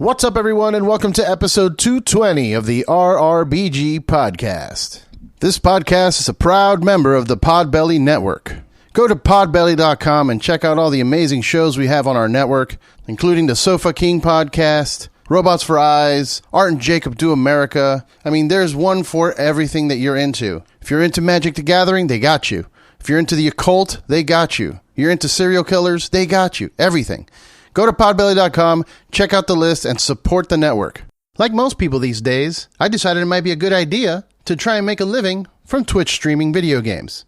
What's up, everyone, and welcome to episode 220 of the RRBG podcast. This podcast is a proud member of the Podbelly Network. Go to podbelly.com and check out all the amazing shows we have on our network, including the Sofa King podcast, Robots for Eyes, Art and Jacob Do America. I mean, there's one for everything that you're into. If you're into Magic the Gathering, they got you. If you're into the occult, they got you. You're into serial killers, they got you. Everything. Go to podbelly.com, check out the list, and support the network. Like most people these days, I decided it might be a good idea to try and make a living from Twitch streaming video games.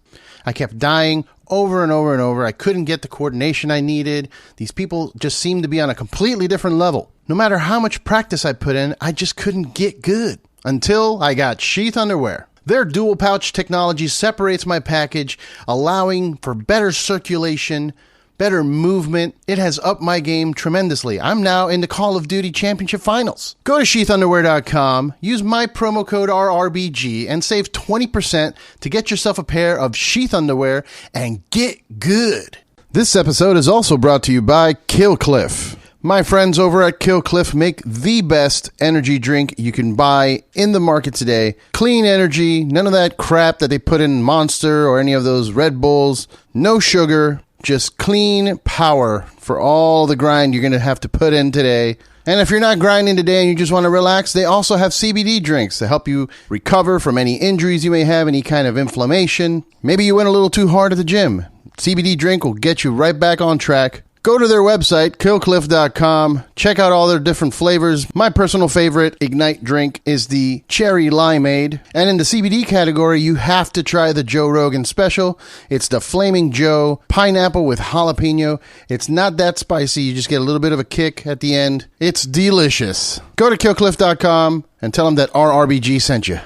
I kept dying over and over and over. I couldn't get the coordination I needed. These people just seemed to be on a completely different level. No matter how much practice I put in, I just couldn't get good. Until I got Sheath Underwear. Their dual pouch technology separates my package, allowing for better circulation, better movement. It has upped my game tremendously. I'm now in the Call of Duty Championship Finals. Go to sheathunderwear.com, use my promo code RRBG, and save 20% to get yourself a pair of Sheath Underwear and get good. This episode is also brought to you by Killcliff. My friends over at Killcliff make the best energy drink you can buy in the market today. Clean energy, none of that crap that they put in Monster or any of those Red Bulls. No sugar. Just clean power for all the grind you're going to have to put in today. And if you're not grinding today and you just want to relax, they also have CBD drinks to help you recover from any injuries you may have, any kind of inflammation. Maybe you went a little too hard at the gym. CBD drink will get you right back on track. Go to their website, killcliff.com. Check out all their different flavors. My personal favorite Ignite drink is the Cherry Limeade. And in the CBD category, you have to try the Joe Rogan Special. It's the Flaming Joe Pineapple with Jalapeno. It's not that spicy. You just get a little bit of a kick at the end. It's delicious. Go to killcliff.com and tell them that RRBG sent you.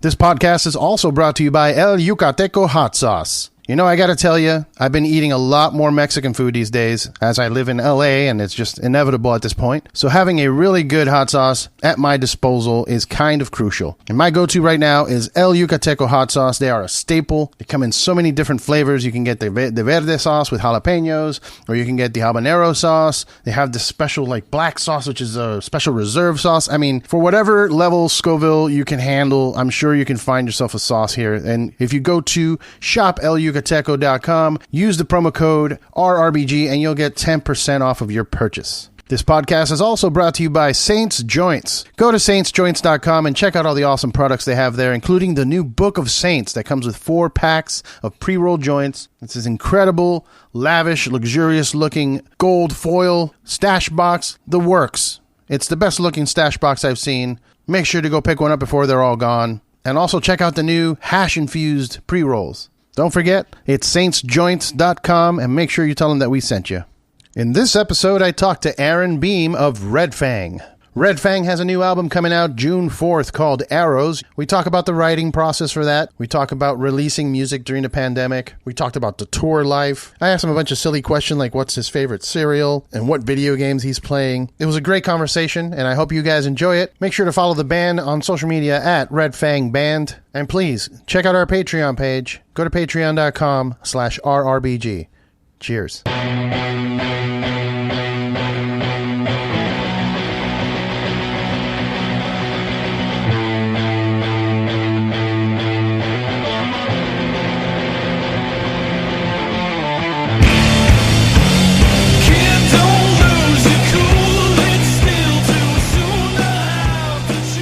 This podcast is also brought to you by El Yucateco Hot Sauce. You know, I gotta tell you, I've been eating a lot more Mexican food these days as I live in LA, and it's just inevitable at this point. So having a really good hot sauce at my disposal is kind of crucial. And my go-to right now is El Yucateco hot sauce. They are a staple. They come in so many different flavors. You can get the verde sauce with jalapenos, or you can get the habanero sauce. They have this special like black sauce, which is a special reserve sauce. I mean, for whatever level Scoville you can handle, I'm sure you can find yourself a sauce here. And if you go to shop Yucateco.com, use the promo code RRBG and you'll get 10% off of your purchase. This podcast is also brought to you by Saints Joints. Go to saintsjoints.com and check out all the awesome products they have there, including the new Book of Saints that comes with 4 packs of pre-roll joints. This is incredible, lavish, luxurious looking gold foil stash box. The works. It's the best looking stash box I've seen. Make sure to go pick one up before they're all gone. And also check out the new hash infused pre-rolls. Don't forget, it's saintsjoints.com, and make sure you tell them that we sent you. In this episode, I talked to Aaron Beam of Red Fang. Red Fang has a new album coming out June 4th called Arrows. We talk about the writing process for that. We talk about releasing music during the pandemic. We talked about the tour life. I asked him a bunch of silly questions like what's his favorite cereal and what video games he's playing. It was a great conversation, and I hope you guys enjoy it. Make sure to follow the band on social media at Red Fang Band. And please, check out our Patreon page. Go to patreon.com/RRBG. Cheers.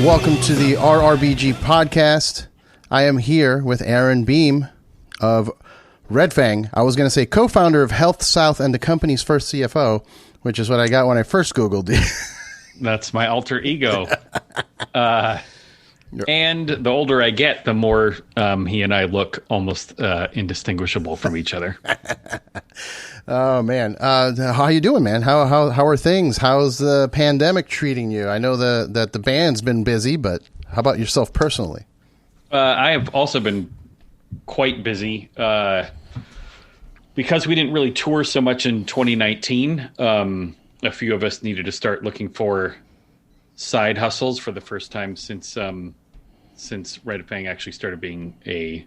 Welcome to the RRBG podcast. I am here with Aaron Beam of Red Fang. I was going to say co-founder of Health South and the company's first CFO, which is what I got when I first Googled it. That's my alter ego. And the older I get, the more he and I look almost indistinguishable from each other. Oh, man. How you doing, man? How are things? How's the pandemic treating you? I know that the band's been busy, but how about yourself personally? I have also been quite busy. Because we didn't really tour so much in 2019, a few of us needed to start looking for side hustles for the first time since Red Fang actually started being a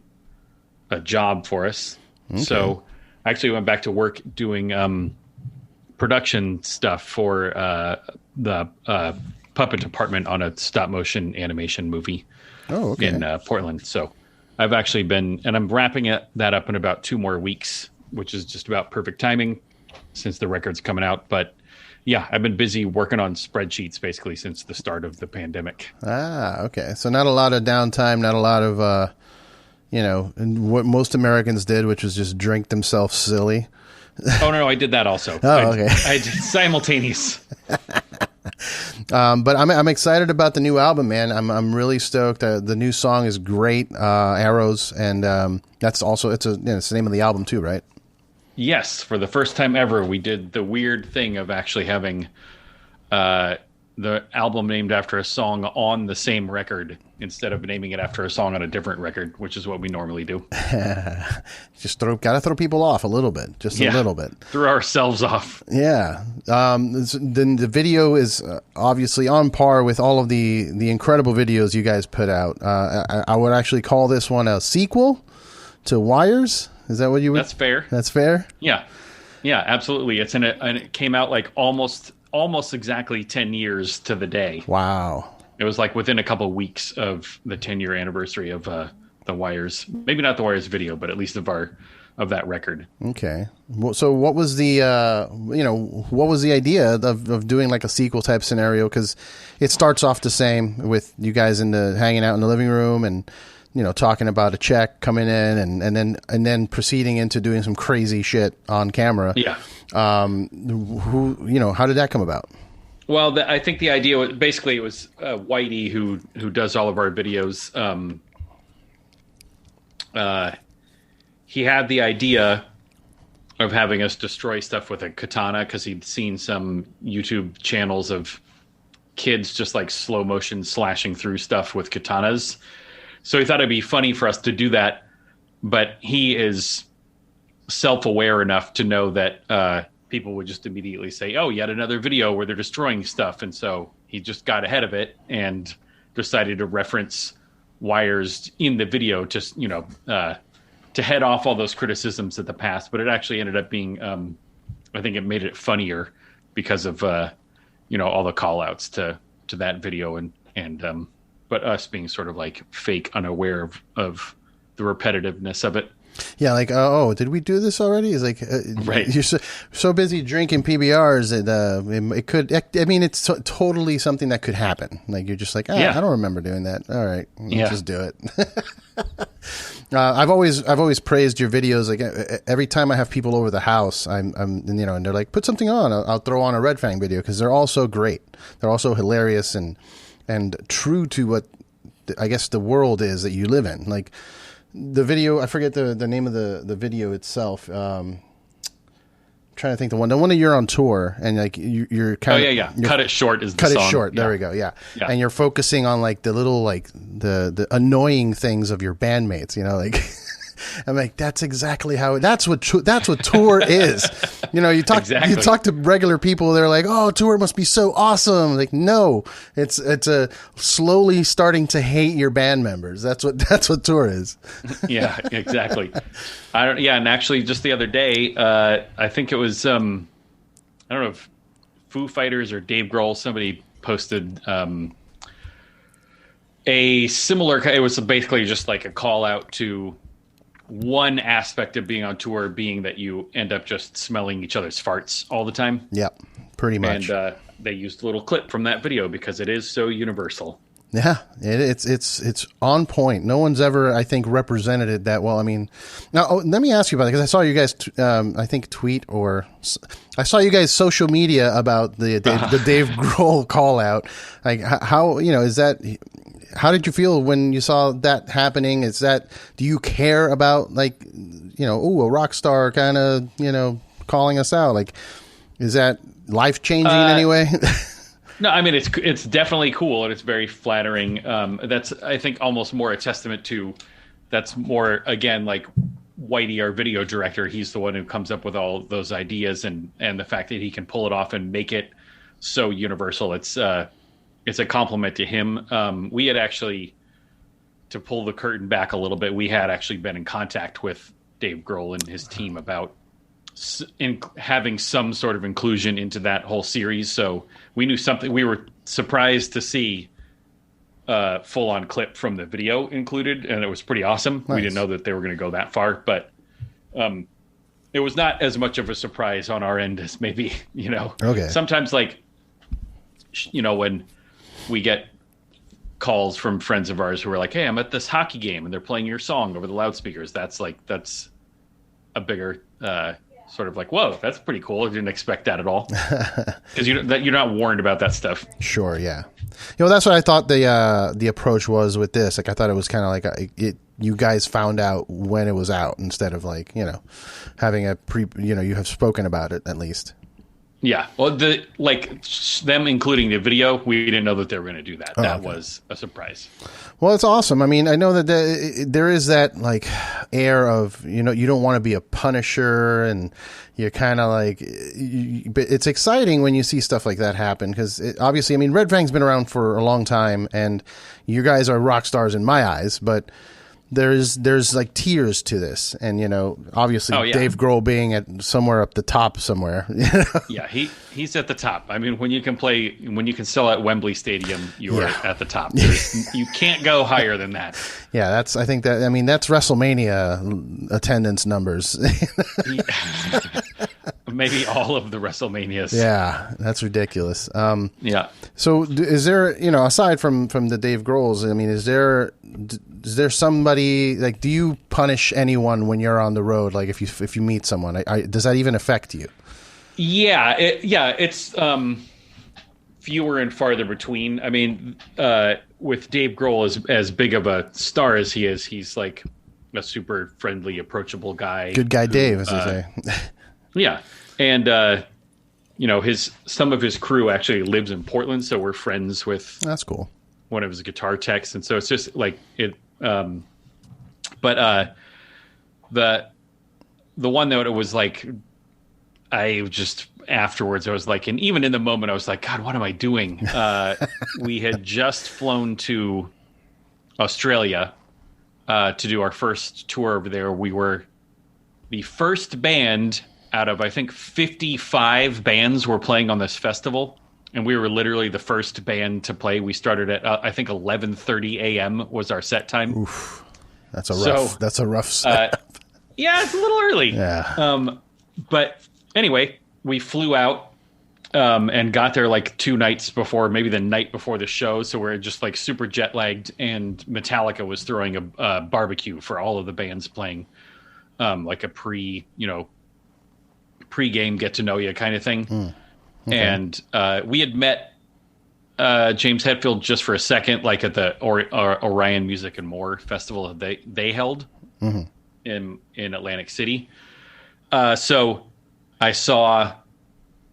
job for us. Okay. So I actually went back to work doing production stuff for puppet department on a stop motion animation movie in Portland. So I've actually been, and I'm wrapping that up in about 2 more weeks, which is just about perfect timing since the record's coming out. But yeah, I've been busy working on spreadsheets basically since the start of the pandemic. Okay. So not a lot of downtime, not a lot of, what most Americans did, which was just drink themselves silly. Oh, no, I did that also. Okay. I did simultaneous. But I'm excited about the new album, man. I'm really stoked. The new song is great, Arrows, and that's also it's the name of the album too, right? Yes, for the first time ever, we did the weird thing of actually having the album named after a song on the same record instead of naming it after a song on a different record, which is what we normally do. Just gotta throw people off a little bit, a little bit. Throw ourselves off. Yeah. Then the video is obviously on par with all of the incredible videos you guys put out. I would actually call this one a sequel to Wires. Is that what you would? That's fair. That's fair? Yeah. Yeah, absolutely. And it came out like almost exactly 10 years to the day. Wow. It was like within a couple of weeks of the 10-year anniversary of the Wires. Maybe not the Wires video, but at least of that record. Okay. So what was the what was the idea of doing like a sequel type scenario? Because it starts off the same with you guys hanging out in the living room and talking about a check coming in and then proceeding into doing some crazy shit on camera. Yeah. How did that come about? Well, I think the idea was basically it was Whitey who does all of our videos. He had the idea of having us destroy stuff with a katana because he'd seen some YouTube channels of kids just like slow motion slashing through stuff with katanas. So he thought it'd be funny for us to do that, but he is self-aware enough to know that people would just immediately say, oh, yet another video where they're destroying stuff. And so he just got ahead of it and decided to reference Wires in the video to head off all those criticisms of the past. But it actually ended up being, I think it made it funnier because of, all the call outs to that video and but us being sort of like fake unaware of the repetitiveness of it. Yeah, like, did we do this already? It's like, right. You're so busy drinking PBRs that it could, I mean, it's totally something that could happen. Like, you're just like, I don't remember doing that. All right, just do it. I've always praised your videos. Like, every time I have people over the house, I'm and they're like, put something on. I'll throw on a Red Fang video because they're all so great. They're also hilarious and true to what I guess the world is that you live in. Like, the video, I forget the name of the video itself. Trying to think the one that you're on tour and like you're kind of Cut It Short is the Cut song. It Short. There we go. Yeah. And you're focusing on like the little like the annoying things of your bandmates. Like I'm like, that's exactly how that's what tour is. You talk to regular people, they're like, oh, tour must be so awesome. Like, no, it's a slowly starting to hate your band members. That's what tour is. Yeah, exactly. And actually just the other day, I think it was I don't know if Foo Fighters or Dave Grohl, somebody posted a similar, it was basically just like a call out to one aspect of being on tour being that you end up just smelling each other's farts all the time. Yep, pretty much. And they used a little clip from that video because it is so universal. Yeah, it's on point. No one's ever, I think, represented it that well. I mean, now let me ask you about it because I saw you guys, I think, tweet or I saw you guys social media about the Dave Grohl call out. Like, how is that? How did you feel when you saw that happening? Do you care about like, a rock star kind of, calling us out? Like, is that life changing in any way? No, I mean, it's definitely cool and it's very flattering. That's, I think, almost more a testament to, that's more, again, like Whitey, our video director, he's the one who comes up with all those ideas and the fact that he can pull it off and make it so universal. It's a compliment to him. We had actually, to pull the curtain back a little bit, we had actually been in contact with Dave Grohl and his team about having some sort of inclusion into that whole series. So we knew something. We were surprised to see full on clip from the video included, and it was pretty awesome. Nice. We didn't know that they were going to go that far, but it was not as much of a surprise on our end as maybe, Okay. Sometimes when we get calls from friends of ours who are like, hey, I'm at this hockey game and they're playing your song over the loudspeakers. That's a bigger sort of like, whoa, that's pretty cool. I didn't expect that at all. Because you're not warned about that stuff. Sure, yeah. That's what I thought the approach was with this. Like, I thought it was kind of like you guys found out when it was out instead of having you have spoken about it at least. Yeah. Well, them including the video, we didn't know that they were going to do that. That was a surprise. Well, it's awesome. I mean, I know that there is that air of, you don't want to be a punisher, and you're kind of but it's exciting when you see stuff like that happen, because obviously, I mean, Red Fang's been around for a long time, and you guys are rock stars in my eyes, but there's tiers to this, and obviously Dave Grohl being at somewhere up the top somewhere. Yeah, he's at the top. I mean, when you can sell at Wembley Stadium, you are at the top. You can't go higher than that. Yeah, that's WrestleMania attendance numbers. Maybe all of the WrestleManias. Yeah, that's ridiculous. Yeah. So is there, aside from the Dave Grohls, I mean, is there somebody, do you punish anyone when you're on the road? Like if you meet someone, does that even affect you? Yeah. It's fewer and farther between. I mean, with Dave Grohl as big of a star as he is, he's like a super friendly, approachable guy. Good guy, Dave, as they say. Yeah. And, some of his crew actually lives in Portland. So we're friends with. That's cool. One of his guitar techs. And so it's just but the one that it was I just afterwards I was and even in the moment I was like, God, what am I doing? We had just flown to Australia to do our first tour over there. We were the first band out of I think 55 bands were playing on this festival, and we were literally the first band to play. We started at I think 11:30 a.m. was our set time. Oof. That's a rough set. Yeah, it's a little early. Yeah. But anyway, we flew out and got there 2 nights before, maybe the night before the show. So we're just super jet lagged, and Metallica was throwing a barbecue for all of the bands playing, a pre-game get to know you kind of thing. Okay. And we had met James Hetfield just for a second, at the Orion Music and More festival they held in Atlantic City. So I saw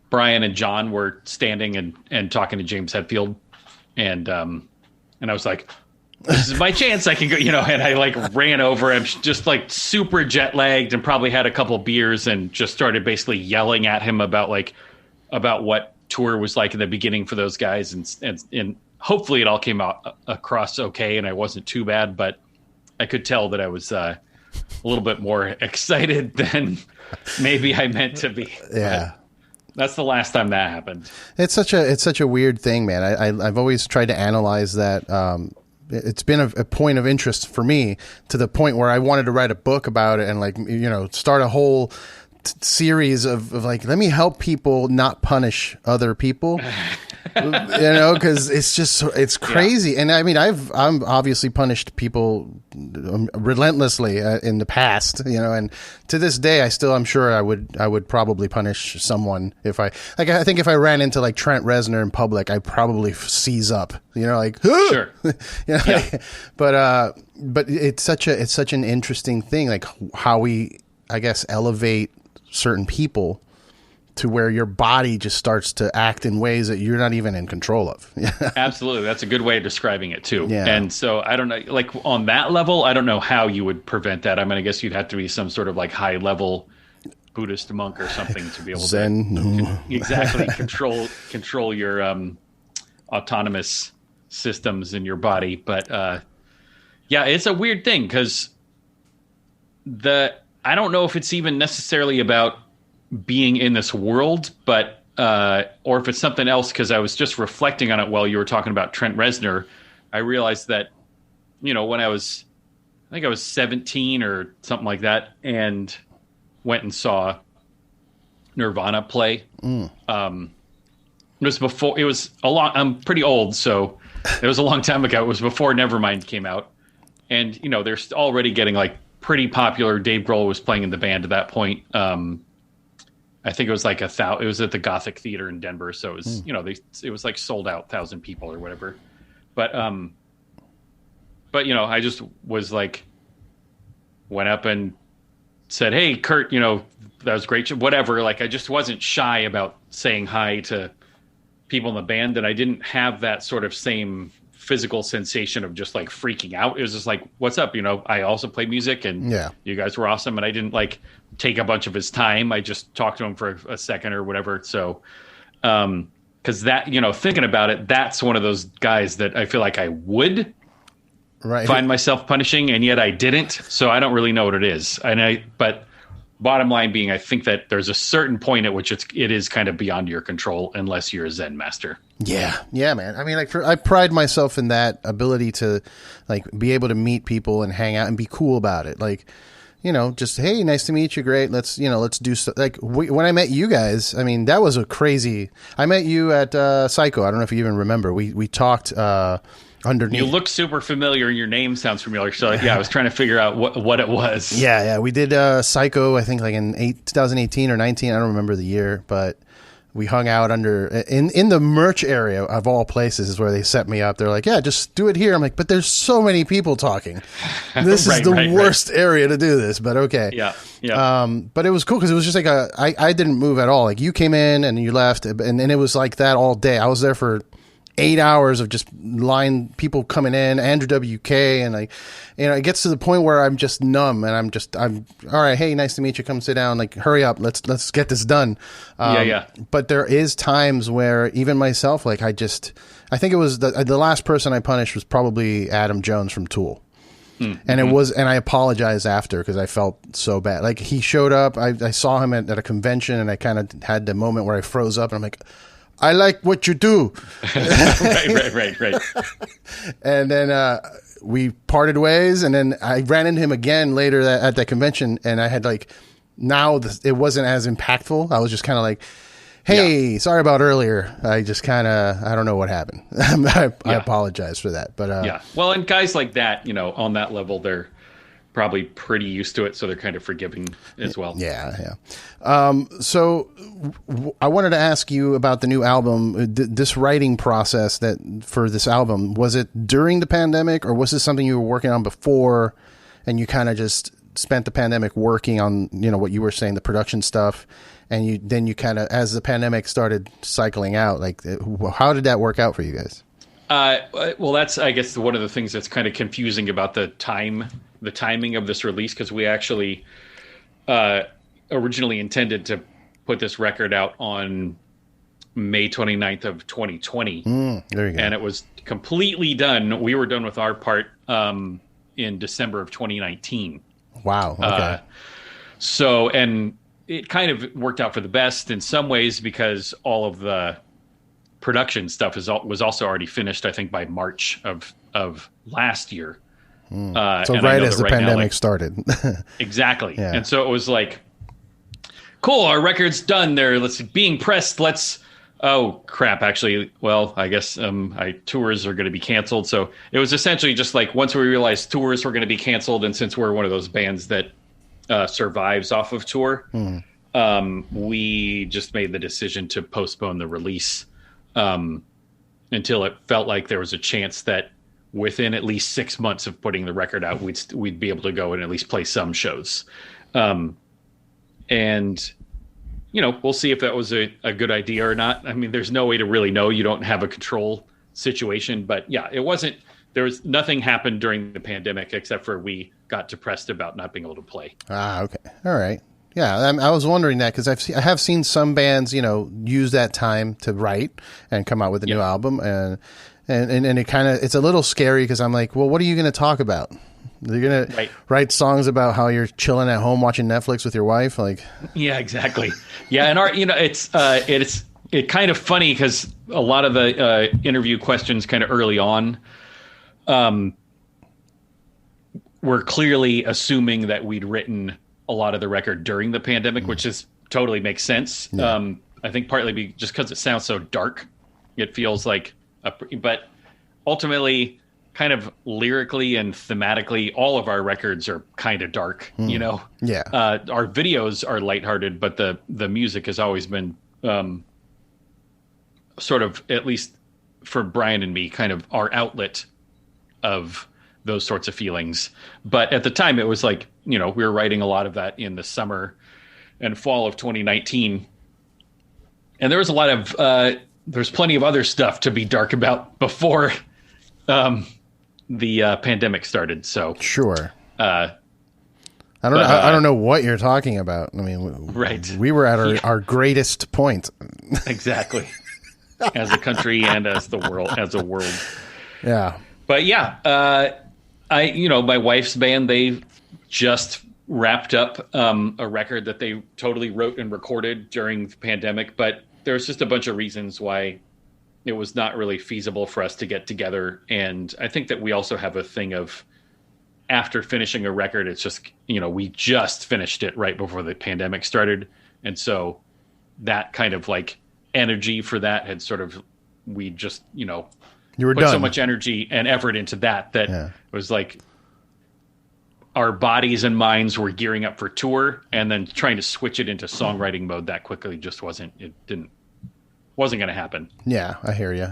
Brian and John were standing and talking to James Hetfield, and I was like, this is my chance. I can go, and I ran over him, just super jet lagged, and probably had a couple beers, and just started basically yelling at him about what tour was like in the beginning for those guys, and hopefully it all came out across okay, and I wasn't too bad, but I could tell that I was a little bit more excited than maybe I meant to be. Yeah. But that's the last time that happened. It's such a weird thing, man. I've always tried to analyze that. It's been a point of interest for me, to the point where I wanted to write a book about it and start a whole series of let me help people not punish other people, because it's crazy. Yeah. And I mean, I'm obviously punished people relentlessly in the past, and to this day I'm sure I would probably punish someone if I think if I ran into Trent Reznor in public, I'd probably seize up, Sure. Yeah. But it's such an interesting thing, how we, I guess, elevate certain people to where your body just starts to act in ways that you're not even in control of. Absolutely. That's a good way of describing it too. Yeah. And so I don't know, on that level, I don't know how you would prevent that. I mean, I guess you'd have to be some sort of high level Buddhist monk or something to be able to exactly control your autonomous systems in your body. But yeah, it's a weird thing, because I don't know if it's even necessarily about being in this world, but or if it's something else, because I was just reflecting on it while you were talking about Trent Reznor. I realized that, when I think I was 17 or something like that, and went and saw Nirvana play. It was before, I'm pretty old, so it was a long time ago. It was before Nevermind came out. And, they're already getting like pretty popular. Dave Grohl was playing in the band at that point. I think it was like it was at the Gothic Theater in Denver. So it was, it was like sold out 1,000 people or whatever. But I just was like, went up and said, "Hey, Kurt, that was great." Whatever. Like, I just wasn't shy about saying hi to people in the band. And I didn't have that sort of same physical sensation of just like freaking out. It was just like, what's up? I also play music, and you guys were awesome. And I didn't like take a bunch of his time. I just talked to him for a second or whatever. So, cause that, thinking about it, that's one of those guys that I feel like I would find myself punishing, and yet I didn't. So I don't really know what it is. But bottom line being, I think that there's a certain point at which it is kind of beyond your control unless you're a Zen master. Yeah, man. I mean, I pride myself in that ability to like be able to meet people and hang out and be cool about it. Like, just, hey, nice to meet you. Great. Let's do stuff. Like when I met you guys, I mean, that was a crazy. I met you at Psycho. I don't know if you even remember. We talked underneath. You look super familiar, and your name sounds familiar. So I was trying to figure out what it was. Yeah. We did Psycho, I think like in 2018 or 19. I don't remember the year, but we hung out in the merch area of all places is where they set me up. They're like, yeah, just do it here. I'm like, but there's so many people talking. This is the worst area to do this, but okay. Yeah. But it was cool because it was just like I didn't move at all. Like you came in and you left, and it was like that all day. I was there for 8 hours of just people coming in, Andrew WK, and like, it gets to the point where I'm just numb, and I'm all right. Hey, nice to meet you. Come sit down. Like, hurry up. Let's get this done. But there is times where even myself, like I think it was the last person I punished was probably Adam Jones from Tool. And it was, and I apologized after because I felt so bad. Like he showed up, I saw him at a convention, and I kind of had the moment where I froze up, and I'm like, I like what you do. Right. And then we parted ways, and then I ran into him again later at that convention, and I had like, it wasn't as impactful. I was just kind of like, hey, sorry about earlier. I just kind of, I don't know what happened. I apologize for that. But well, and guys like that, on that level, they're probably pretty used to it, so they're kind of forgiving as well. Yeah. So I wanted to ask you about the new album, this writing process for this album. Was it during the pandemic, or was this something you were working on before, and you kind of just spent the pandemic working on, what you were saying, the production stuff, and then you kind of, as the pandemic started cycling out, like how did that work out for you guys? Well, that's, I guess, one of the things that's kind of confusing about the timing of this release, because we actually originally intended to put this record out on May 29th of 2020. There you go. And it was completely done. We were done with our part in December of 2019. Wow. Okay. And it kind of worked out for the best in some ways, because all of the production stuff was also already finished, I think, by March of last year. So right as the pandemic started. Exactly. Yeah. And so it was like, cool, our record's done. Being pressed. Oh crap. Actually, well, I guess tours are going to be canceled. So it was essentially just like, once we realized tours were going to be canceled, and since we're one of those bands that survives off of tour, we just made the decision to postpone the release until it felt like there was a chance that within at least 6 months of putting the record out, we'd be able to go and at least play some shows. And we'll see if that was a good idea or not. I mean, there's no way to really know. You don't have a control situation, but yeah, nothing happened during the pandemic except for we got depressed about not being able to play. Okay. All right. Yeah, I was wondering that because I have seen some bands, use that time to write and come out with a new album, and it kind of, it's a little scary because I'm like, well, what are you going to talk about? You're gonna write songs about how you're chilling at home watching Netflix with your wife, like. Yeah, exactly. Yeah, and it's kind of funny because a lot of the interview questions kind of early on, were clearly assuming that we'd written a lot of the record during the pandemic, which is totally makes sense. Yeah. I think partly just because it sounds so dark, it feels like, but ultimately, kind of lyrically and thematically, all of our records are kind of dark, you know? Yeah. Our videos are lighthearted, but the music has always been sort of, at least for Brian and me, kind of our outlet of those sorts of feelings. But at the time, it was like, we were writing a lot of that in the summer and fall of 2019. And there was a lot of, there's plenty of other stuff to be dark about before the pandemic started. So sure. I don't know what you're talking about. I mean, we were at our greatest point. Exactly. As a country and as a world. Yeah. But yeah, my wife's band, they just wrapped up a record that they totally wrote and recorded during the pandemic, but there's just a bunch of reasons why it was not really feasible for us to get together. And I think that we also have a thing of, after finishing a record, it's just, we just finished it right before the pandemic started. And so that kind of like energy for that had sort of, we just, you were put done. So much energy and effort into that it was like our bodies and minds were gearing up for tour, and then trying to switch it into songwriting mode that quickly just wasn't going to happen. Yeah, I hear you.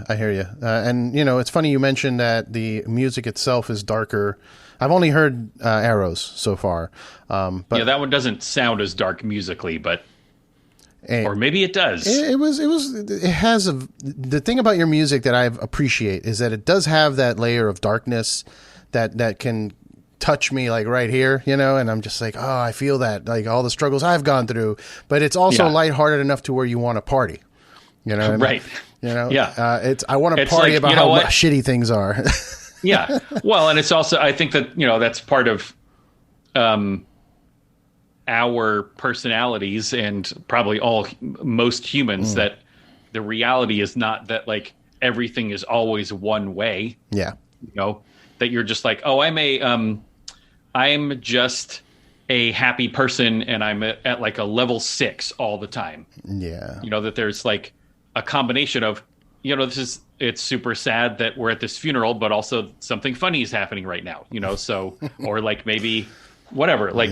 And, it's funny you mentioned that the music itself is darker. I've only heard Arrows so far. But yeah, that one doesn't sound as dark musically, but or maybe it does. It has the thing about your music that I appreciate is that it does have that layer of darkness that can touch me like right here, and I'm just like, oh, I feel that, like all the struggles I've gone through, but it's also lighthearted enough to where you want to party. Right. Yeah. I want to party about how shitty things are. Yeah. Well, and it's also, I think that, that's part of our personalities and probably most humans, that the reality is not that like everything is always one way. Yeah. That you're just like, oh, I'm just a happy person and I'm at like a level 6 all the time. Yeah. That there's like a combination of, it's super sad that we're at this funeral, but also something funny is happening right now, so, or like maybe whatever, like,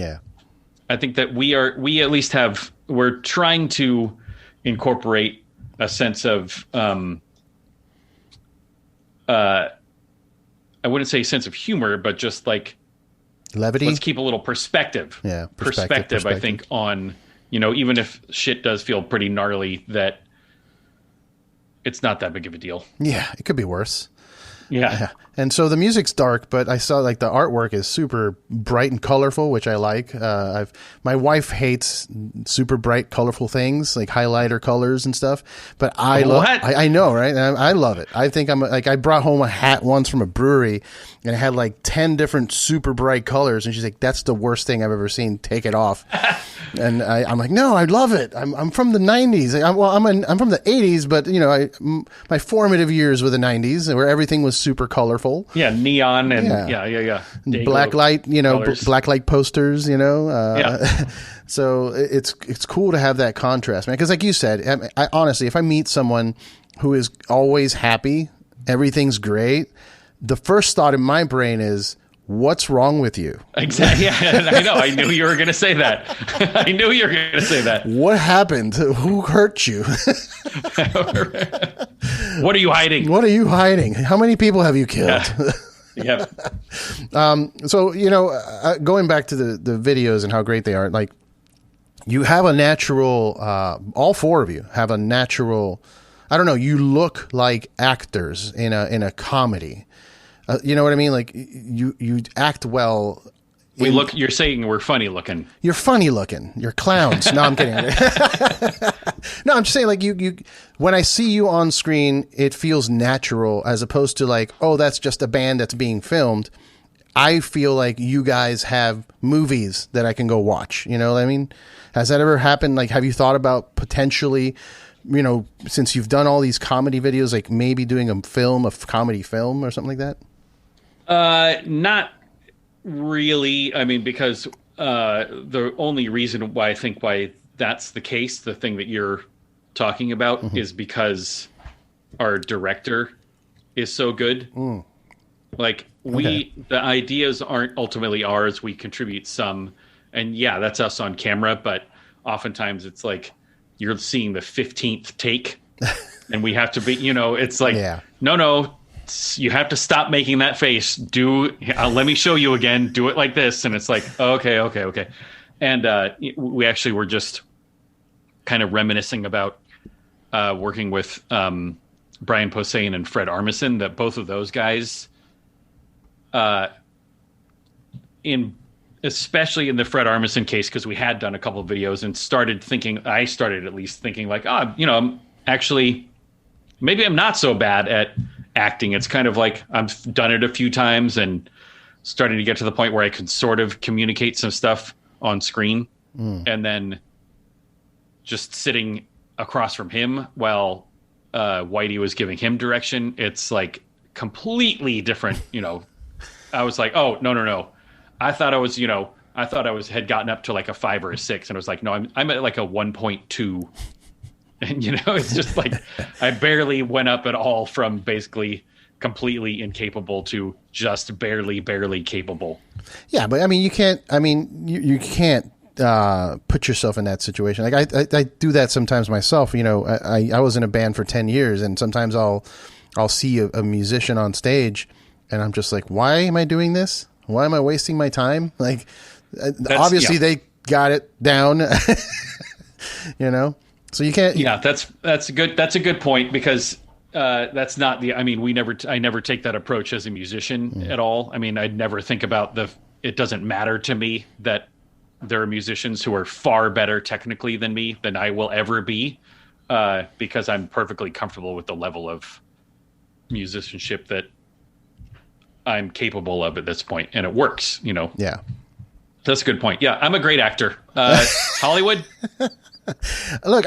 I think that we at least we're trying to incorporate a sense of, I wouldn't say sense of humor, but just like levity. Let's keep a little perspective. Yeah. Perspective. I think on, even if shit does feel pretty gnarly, that it's not that big of a deal. Yeah. It could be worse. Yeah. And so the music's dark, but I saw like the artwork is super bright and colorful, which I like. My wife hates super bright, colorful things like highlighter colors and stuff, but I love. I know, right? I love it. I think I brought home a hat once from a brewery, and it had like 10 different super bright colors, and she's like, "That's the worst thing I've ever seen. Take it off." And I'm like, "No, I love it. I'm from the '90s. I'm from the '80s, but my formative years were the '90s, where everything was super colorful." Yeah, neon and yeah. Blacklight, blacklight posters, So it's cool to have that contrast, man. Because like you said, I honestly, if I meet someone who is always happy, everything's great, the first thought in my brain is, what's wrong with you? Exactly. Yeah, I know. I knew you were going to say that. What happened? Who hurt you? What are you hiding? How many people have you killed? Yeah. So, going back to the videos and how great they are, like you have a natural, all four of you have a natural, I don't know, you look like actors in a comedy. You know what I mean? Like you act well. You're saying we're funny looking. You're funny looking. You're clowns. No, I'm kidding. No, I'm just saying, like you. When I see you on screen, it feels natural, as opposed to like, oh, that's just a band that's being filmed. I feel like you guys have movies that I can go watch. You know what I mean? Has that ever happened? Like, have you thought about potentially, you know, since you've done all these comedy videos, like maybe doing a comedy film or something like that? Not really. I mean, because the only reason why I think why that's the case, the thing that you're talking about, is because our director is so good. Like the ideas aren't ultimately ours. We contribute some, and yeah, that's us on camera. But oftentimes it's like you're seeing the 15th take, and we have to be, you know, it's like, no, you have to stop making that face. Let me show you again. Do it like this, and it's like, okay. And we actually were just kind of reminiscing about working with Brian Posehn and Fred Armisen. That both of those guys. Especially in the Fred Armisen case, because we had done a couple of videos and I started at least thinking like, you know, I'm actually, maybe I'm not so bad at acting. It's kind of like I've done it a few times and starting to get to the point where I can sort of communicate some stuff on screen. And then just sitting across from him while Whitey was giving him direction, it's like completely different, you know. I was like, oh, no. I thought I had gotten up to like a 5 or a 6, and I was like, no, I'm at like a 1.2. And, you know, it's just like, I barely went up at all from basically completely incapable to just barely capable. Yeah. But I mean, you can't put yourself in that situation. Like I do that sometimes myself. You know, I was in a band for 10 years, and sometimes I'll see a musician on stage, and I'm just like, why am I doing this? Why am I wasting my time? Like, obviously they got it down, you know, so you can't. Yeah, that's a good point, because that's not I never take that approach as a musician at all. I mean, I'd never think about it doesn't matter to me that there are musicians who are far better technically than me than I will ever be, because I'm perfectly comfortable with the level of musicianship that I'm capable of at this point, and it works, you know. Yeah, that's a good point. Yeah, I'm a great actor. Hollywood. Look,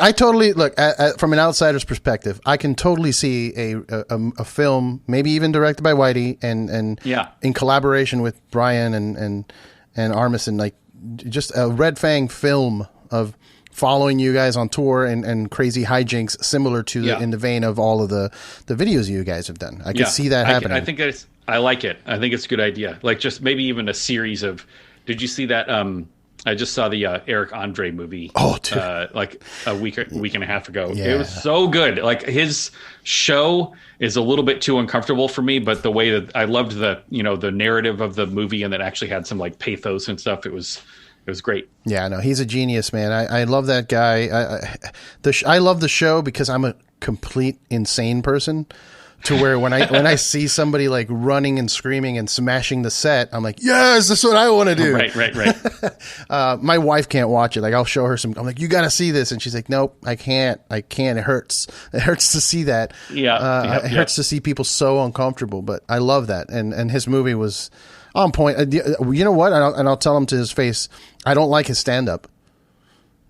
from an outsider's perspective, I can totally see a film, maybe even directed by Whitey, and in collaboration with Brian and Armisen, like just a Red Fang film of following you guys on tour and crazy hijinks, similar to in the vein of all of the videos you guys have done. I can see that happening. I think I like it. I think it's a good idea. Like, just maybe even a series of. Did you see that? I just saw the Eric Andre movie. Oh, dude. Like a week and a half ago. Yeah. It was so good. Like, his show is a little bit too uncomfortable for me, but the way that I loved the narrative of the movie, and that actually had some like pathos and stuff. It was great. Yeah, no, he's a genius, man. I love that guy. I love the show because I'm a complete insane person. To where when I see somebody like running and screaming and smashing the set, I'm like, yes, that's what I want to do. Right. My wife can't watch it. Like, I'll show her I'm like, you got to see this, and she's like, nope, I can't. It hurts. It hurts to see that. It hurts to see people so uncomfortable. But I love that, and his movie was on point. You know what? And I'll tell him to his face, I don't like his stand up.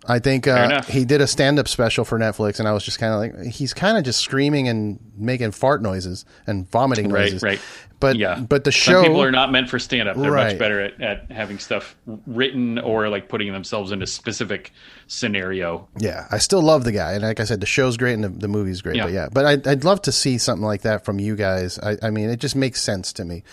I think he did a stand-up special for Netflix, and I was just kind of like, he's kind of just screaming and making fart noises and vomiting noises. Right. But the show... Some people are not meant for stand-up. They're much better at having stuff written or like putting themselves in a specific scenario. Yeah, I still love the guy. And like I said, the show's great and the movie's great. But I'd love to see something like that from you guys. I mean, it just makes sense to me.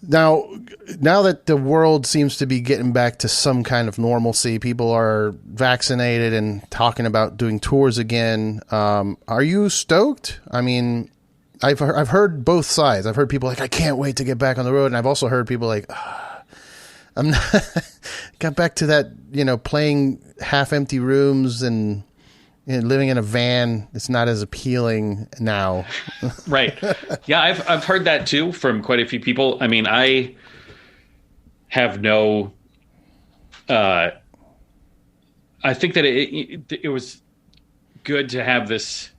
Now that the world seems to be getting back to some kind of normalcy, people are vaccinated and talking about doing tours again. Are you stoked? I mean, I've heard both sides. I've heard people like, I can't wait to get back on the road. And I've also heard people like, I'm not got back to that, playing half empty rooms and living in a van. It's not as appealing now. Right. Yeah. I've heard that too from quite a few people. I mean, I have I think that it was good to have this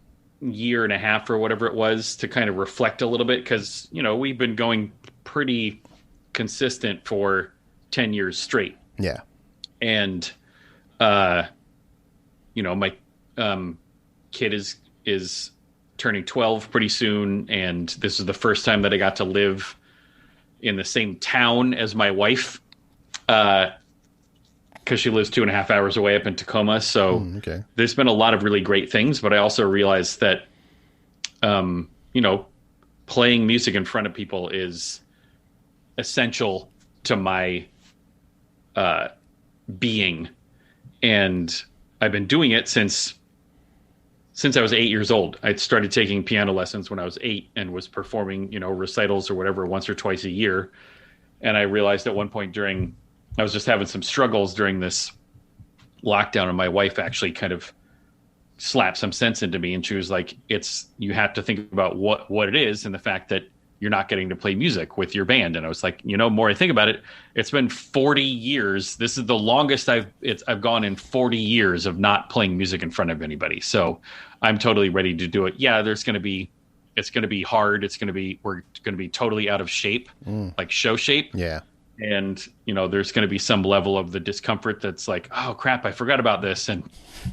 year and a half or whatever it was to kind of reflect a little bit. 'Cause we've been going pretty consistent for 10 years straight. Yeah. And, my kid is turning 12 pretty soon. And this is the first time that I got to live in the same town as my wife. Because she lives 2.5 hours away up in Tacoma. So there's been a lot of really great things, but I also realized that, playing music in front of people is essential to my being. And I've been doing it since I was 8 years old. I started taking piano lessons when I was 8 and was performing, recitals or whatever once or twice a year. And I realized at one point I was just having some struggles during this lockdown, and my wife actually kind of slapped some sense into me, and she was like, you have to think about what it is, and the fact that you're not getting to play music with your band. And I was like, more I think about it, it's been 40 years. This is the longest I've gone in 40 years of not playing music in front of anybody. So I'm totally ready to do it. Yeah, it's going to be hard. We're going to be totally out of shape, like show shape. Yeah. And, there's going to be some level of the discomfort that's like, oh, crap, I forgot about this. And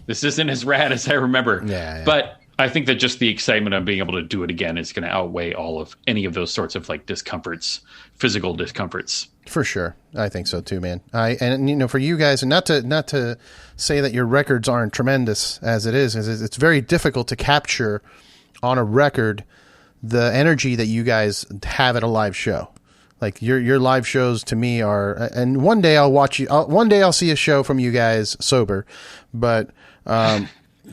this isn't as rad as I remember. Yeah. But I think that just the excitement of being able to do it again is going to outweigh all of any of those sorts of like discomforts, physical discomforts. For sure. I think so too, man. For you guys, and not to say that your records aren't tremendous as it is, it's very difficult to capture on a record the energy that you guys have at a live show. Like your live shows to me are, and one day I'll watch you. One day I'll see a show from you guys sober, but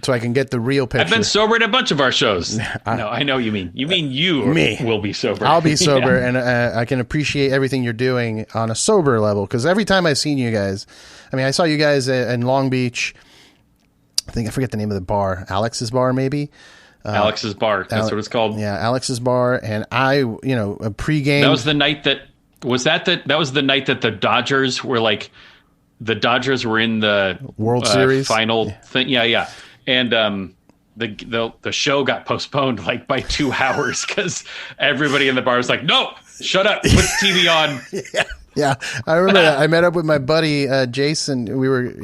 so I can get the real picture. I've been sober at a bunch of our shows. No, I know what you mean. You mean me will be sober. I'll be sober, and I can appreciate everything you're doing on a sober level. Because every time I've seen you guys, I saw you guys in Long Beach. I forget the name of the bar, Alex's Bar, maybe. Alex's Bar. That's what it's called. Yeah, Alex's Bar. And a pregame. That was the night that was that the night that the Dodgers were like, the Dodgers were in the World Series final thing. Yeah. And the show got postponed like by 2 hours because everybody in the bar was like, no, shut up, put the TV on. Yeah. I remember that. I met up with my buddy Jason. We were,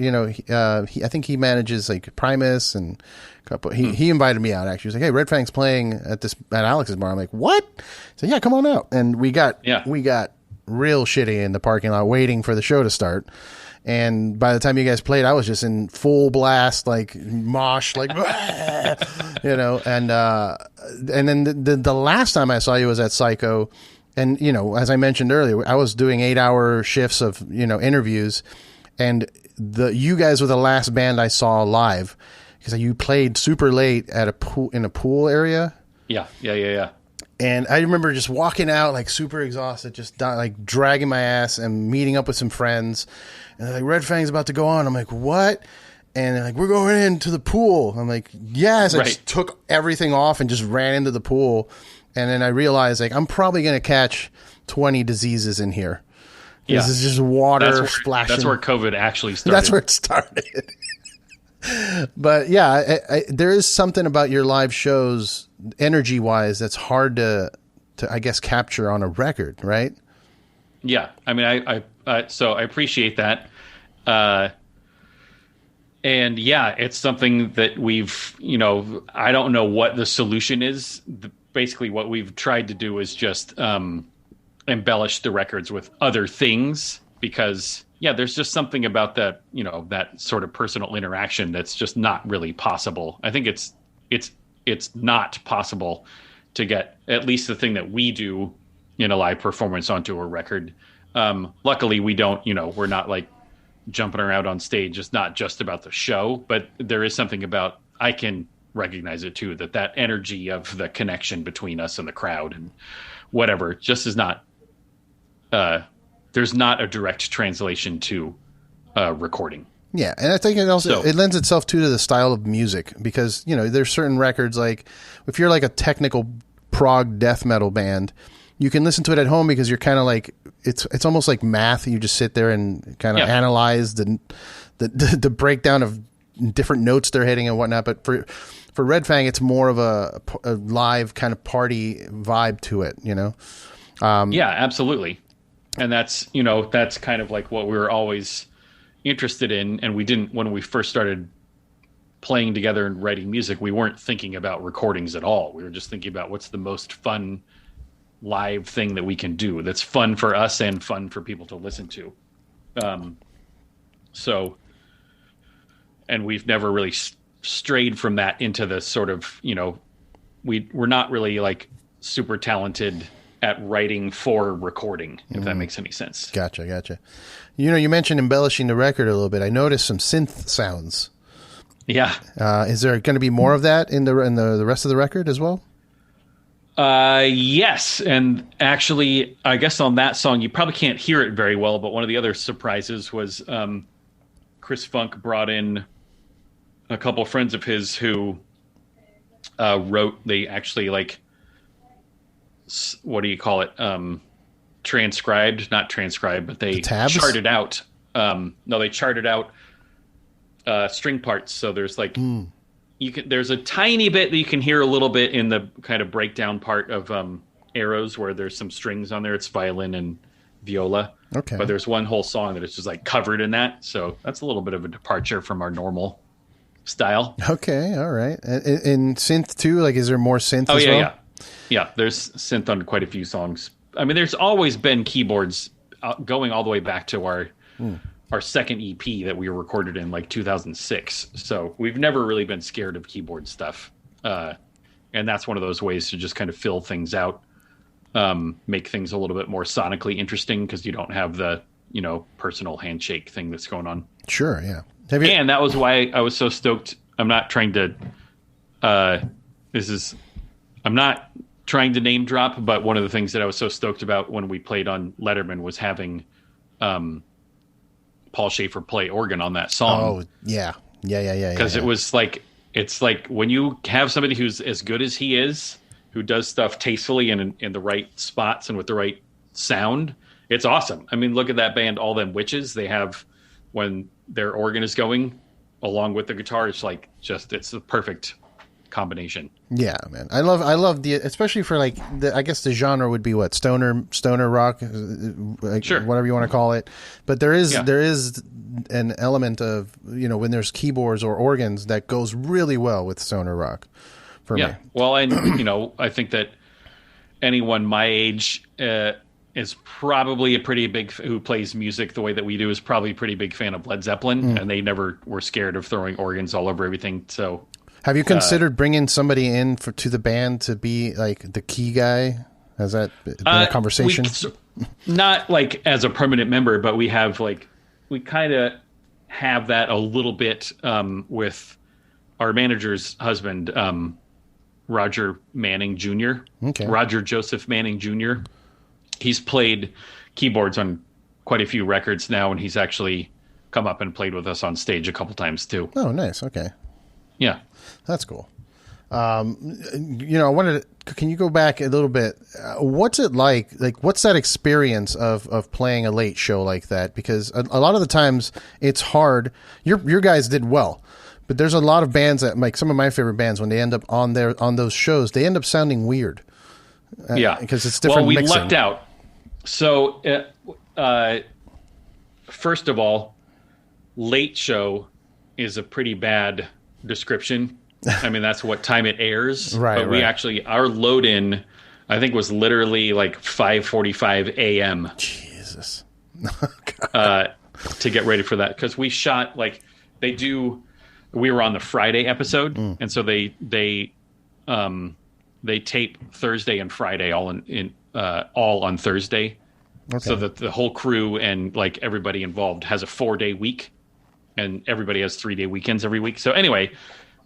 I think he manages like Primus and a couple. He invited me out. Actually, he was like, "Hey, Red Fang's playing at Alex's Bar." I'm like, "What?" He said, "Yeah, come on out." And we got real shitty in the parking lot waiting for the show to start. And by the time you guys played, I was just in full blast, like mosh, like, and then the last time I saw you was at Psycho. And, as I mentioned earlier, I was doing 8-hour shifts of, interviews, and you guys were the last band I saw live because you played super late at in a pool area. Yeah. And I remember just walking out like super exhausted, just like dragging my ass and meeting up with some friends. And they're like, Red Fang's about to go on. I'm like, what? And they're like, we're going into the pool. I'm like, yes. I just took everything off and just ran into the pool. And then I realized, like, I'm probably going to catch 20 diseases in here. Yeah. This is just water splashing. That's where COVID actually started. That's where it started. But, yeah, there is something about your live shows, energy-wise, that's hard to I guess, capture on a record, right? Yeah. So I appreciate that. And yeah, it's something that we've, I don't know what the solution is. Basically what we've tried to do is just embellish the records with other things because, yeah, there's just something about that, that sort of personal interaction that's just not really possible. I think it's not possible to get at least the thing that we do in a live performance onto a record. Luckily, we don't, we're not like jumping around on stage. It's not just about the show, but there is something about, I can recognize it too, that energy of the connection between us and the crowd and whatever just is not, there's not a direct translation to recording. Yeah, and I think it also it lends itself to the style of music because, there's certain records like if you're like a technical prog death metal band, you can listen to it at home because you're kind of like it's almost like math. You just sit there and kind of analyze the breakdown of different notes they're hitting and whatnot. But for Red Fang, it's more of a live kind of party vibe to it, Yeah, absolutely. And that's, you know, that's kind of like what we were always interested in. And we didn't, when we first started playing together and writing music, we weren't thinking about recordings at all. We were just thinking about what's the most fun live thing that we can do that's fun for us and fun for people to listen to. So, and we've never really strayed from that into the sort of, you know, we're not really like super talented at writing for recording, if that makes any sense. Gotcha. You know, you mentioned embellishing the record a little bit. I noticed some synth sounds. Yeah. Is there going to be more of that in the rest of the record as well? Yes. And actually, I guess on that song, you probably can't hear it very well, but one of the other surprises was Chris Funk brought in a couple of friends of his who they actually like, what do you call it? Not transcribed, but they charted out. They charted out string parts. So there's like, there's a tiny bit that you can hear a little bit in the kind of breakdown part of Arrows where there's some strings on there. It's violin and viola. Okay. But there's one whole song that is just like covered in that. So that's a little bit of a departure from our normal style. Okay. All right. And synth too? Like, is there more synth as well? Yeah. Yeah, there's synth on quite a few songs. I mean, there's always been keyboards going all the way back to our second EP that we recorded in like 2006. So we've never really been scared of keyboard stuff. And that's one of those ways to just kind of fill things out, make things a little bit more sonically interesting because you don't have the, you know, personal handshake thing that's going on. Sure, yeah. And that was why I was so stoked. I'm not trying to name drop, but one of the things that I was so stoked about when we played on Letterman was having Paul Schaefer play organ on that song. Oh, yeah. Because it was like, it's like when you have somebody who's as good as he is, who does stuff tastefully and in the right spots and with the right sound, it's awesome. I mean, look at that band, All Them Witches. They have, when their organ is going along with the guitar, it's like it's the perfect combination. Yeah, man. I love the, especially for like I guess the genre would be what, stoner rock, like, sure, whatever you want to call it. But there is an element of, you know, when there's keyboards or organs that goes really well with stoner rock for me. Well, and you know, I think that anyone my age is probably a pretty big, who plays music the way that we do, is probably a pretty big fan of Led Zeppelin, and they never were scared of throwing organs all over everything. So have you considered bringing somebody in to the band to be like the key guy? Has that been a conversation? Not like as a permanent member, but we have like, we kind of have that a little bit with our manager's husband, Roger Manning Jr. Okay. Roger Joseph Manning Jr. He's played keyboards on quite a few records now, and he's actually come up and played with us on stage a couple times too. Oh, nice. Okay. Yeah. That's cool. You know, can you go back a little bit? What's it like, what's that experience of playing a late show like that? Because a lot of the times it's hard. Your guys did well, but there's a lot of bands that, like some of my favorite bands, when they end up on those shows, they end up sounding weird. Because it's different mixing. Well, we lucked out. So, first of all, late show is a pretty bad description. I mean, that's what time it airs. Right. But we actually, our load in, I think, was literally like 5:45 a.m. Jesus. To get ready for that, because we shot like we were on the Friday episode, and so they tape Thursday and Friday all on Thursday, so that the whole crew and like everybody involved has a 4-day week, and everybody has 3-day weekends every week. So anyway.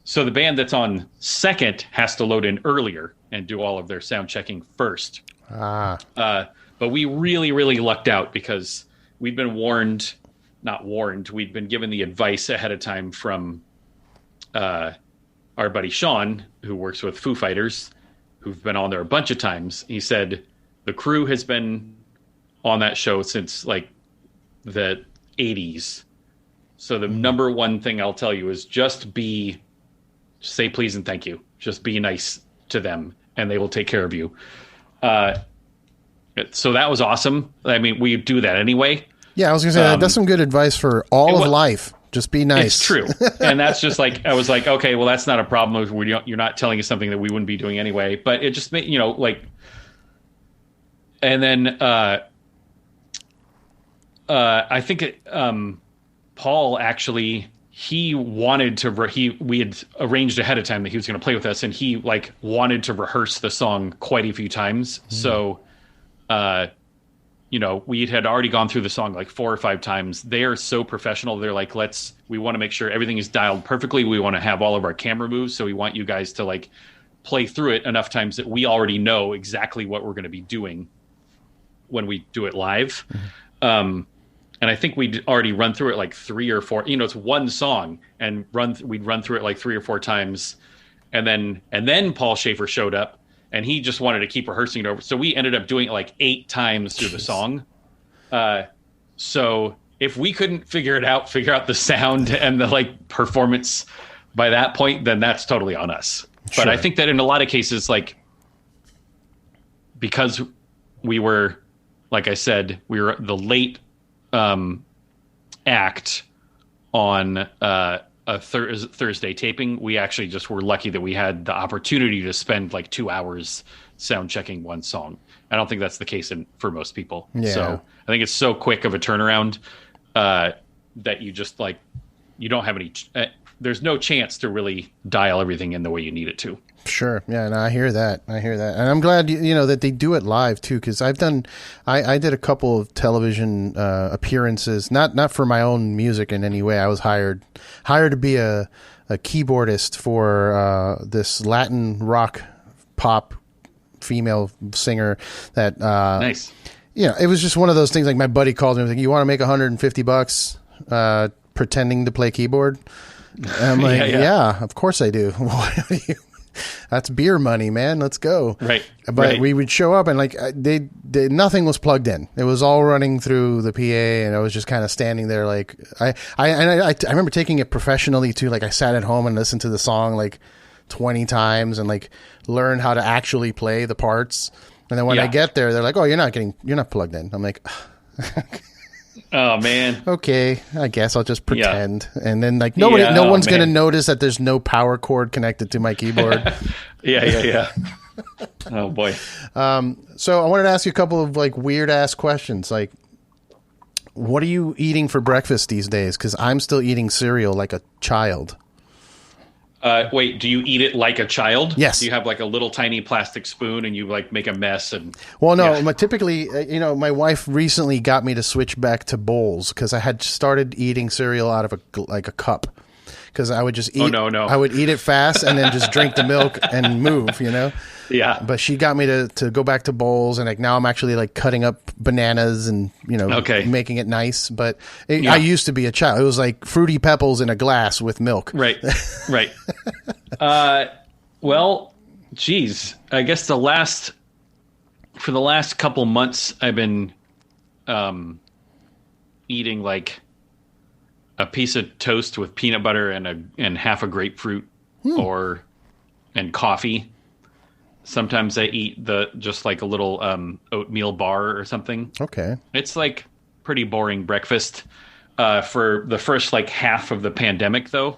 So the band that's on second has to load in earlier and do all of their sound checking first. But we really, really lucked out because we'd been we'd been given the advice ahead of time from our buddy Sean, who works with Foo Fighters, who've been on there a bunch of times. He said the crew has been on that show since like the 80s. So the number one thing I'll tell you is just say please and thank you. Just be nice to them, and they will take care of you. So that was awesome. I mean, we do that anyway. Yeah, I was going to say, that's some good advice for all of life. Just be nice. It's true. And that's just like, I was like, okay, well, that's not a problem. You're not telling us something that we wouldn't be doing anyway. But it just made, like, and then I think Paul actually, he wanted to, we had arranged ahead of time that he was going to play with us, and he like wanted to rehearse the song quite a few times. So, we had already gone through the song like 4 or 5 times. They are so professional. They're like, we want to make sure everything is dialed perfectly. We want to have all of our camera moves. So we want you guys to like play through it enough times that we already know exactly what we're going to be doing when we do it live. And I think we'd already run through it like 3 or 4, it's one song, and we'd run through it like 3 or 4 times. And then Paul Schaefer showed up, and he just wanted to keep rehearsing it over. So we ended up doing it like 8 times through the song. So if we couldn't figure out the sound and the like performance by that point, then that's totally on us. Sure. But I think that in a lot of cases, like, because we were, like I said, we were the late act on a Thursday taping, we actually just were lucky that we had the opportunity to spend like 2 hours sound checking one song. I don't think that's the case for most people. Yeah. So I think it's so quick of a turnaround that you just like, you don't have any, there's no chance to really dial everything in the way you need it to. Sure. Yeah. No, I hear that. And I'm glad, that they do it live too. Cause I did a couple of television, appearances, not for my own music in any way. I was hired to be a keyboardist for, this Latin rock pop female singer that, nice. It was just one of those things. Like my buddy called me and was like, you want to make $150, pretending to play keyboard? And I'm like, yeah, of course I do. That's beer money, man. Let's go. Right. But we would show up and like they nothing was plugged in. It was all running through the PA, and I was just kind of standing there. Like I remember taking it professionally too. Like I sat at home and listened to the song like 20 times and like learned how to actually play the parts. And then when I get there, they're like, "Oh, you're not plugged in." I'm like, oh man. Okay, I guess I'll just pretend. Yeah. And then like no one's going to notice that there's no power cord connected to my keyboard. Yeah. Oh boy. So I wanted to ask you a couple of like weird ass questions. Like, what are you eating for breakfast these days? Cuz I'm still eating cereal like a child. Wait, do you eat it like a child? Yes. Do you have like a little tiny plastic spoon and you like make a mess? Well, no, typically, my wife recently got me to switch back to bowls because I had started eating cereal out of a cup. Because I would just eat. Oh, no. I would eat it fast and then just drink the milk and move, Yeah. But she got me to go back to bowls, and like now I'm actually like cutting up bananas and making it nice. But I used to be a child. It was like Fruity Pebbles in a glass with milk. Right. Well, geez, I guess for the last couple months I've been eating like a piece of toast with peanut butter and half a grapefruit and coffee. Sometimes I eat just like a little oatmeal bar or something. Okay. It's like pretty boring breakfast. For the first like half of the pandemic though,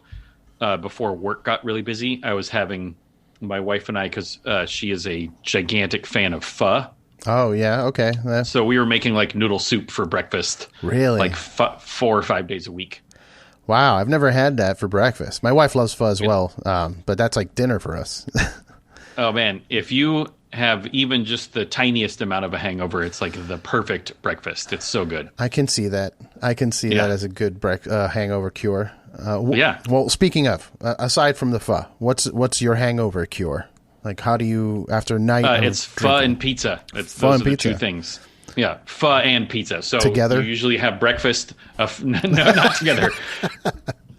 before work got really busy, I was having my wife and I, because she is a gigantic fan of pho. Oh, yeah. Okay. So we were making like noodle soup for breakfast. Really? Like 4 or 5 days a week. Wow. I've never had that for breakfast. My wife loves pho as well. But that's like dinner for us. Oh, man. If you have even just the tiniest amount of a hangover, it's like the perfect breakfast. It's so good. I can see that. that as a good hangover cure. Yeah. Well, speaking of, aside from the pho, what's your hangover cure? Like, how do you, after a night? It's pho and pizza. Those are the two things. Yeah, pho and pizza. So together? You usually have breakfast. No, not together.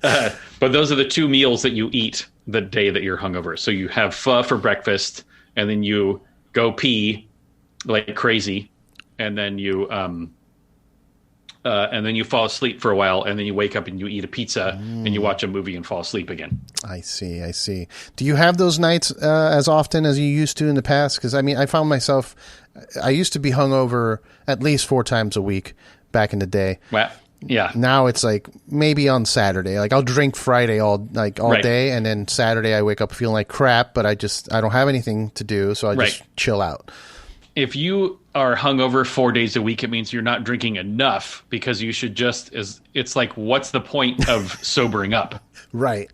But those are the two meals that you eat the day that you're hungover. So you have pho for breakfast, and then you go pee like crazy, and then you and then you fall asleep for a while, and then you wake up and you eat a pizza, and you watch a movie and fall asleep again. I see. Do you have those nights as often as you used to in the past? Because, I mean, I found myself, I used to be hungover at least 4 times a week back in the day. Well, yeah. Now it's like maybe on Saturday. Like I'll drink Friday all day, and then Saturday I wake up feeling like crap, but I don't have anything to do, so I just chill out. If you are hungover 4 days a week, it means you're not drinking enough, because you should it's like, what's the point of sobering up? Right.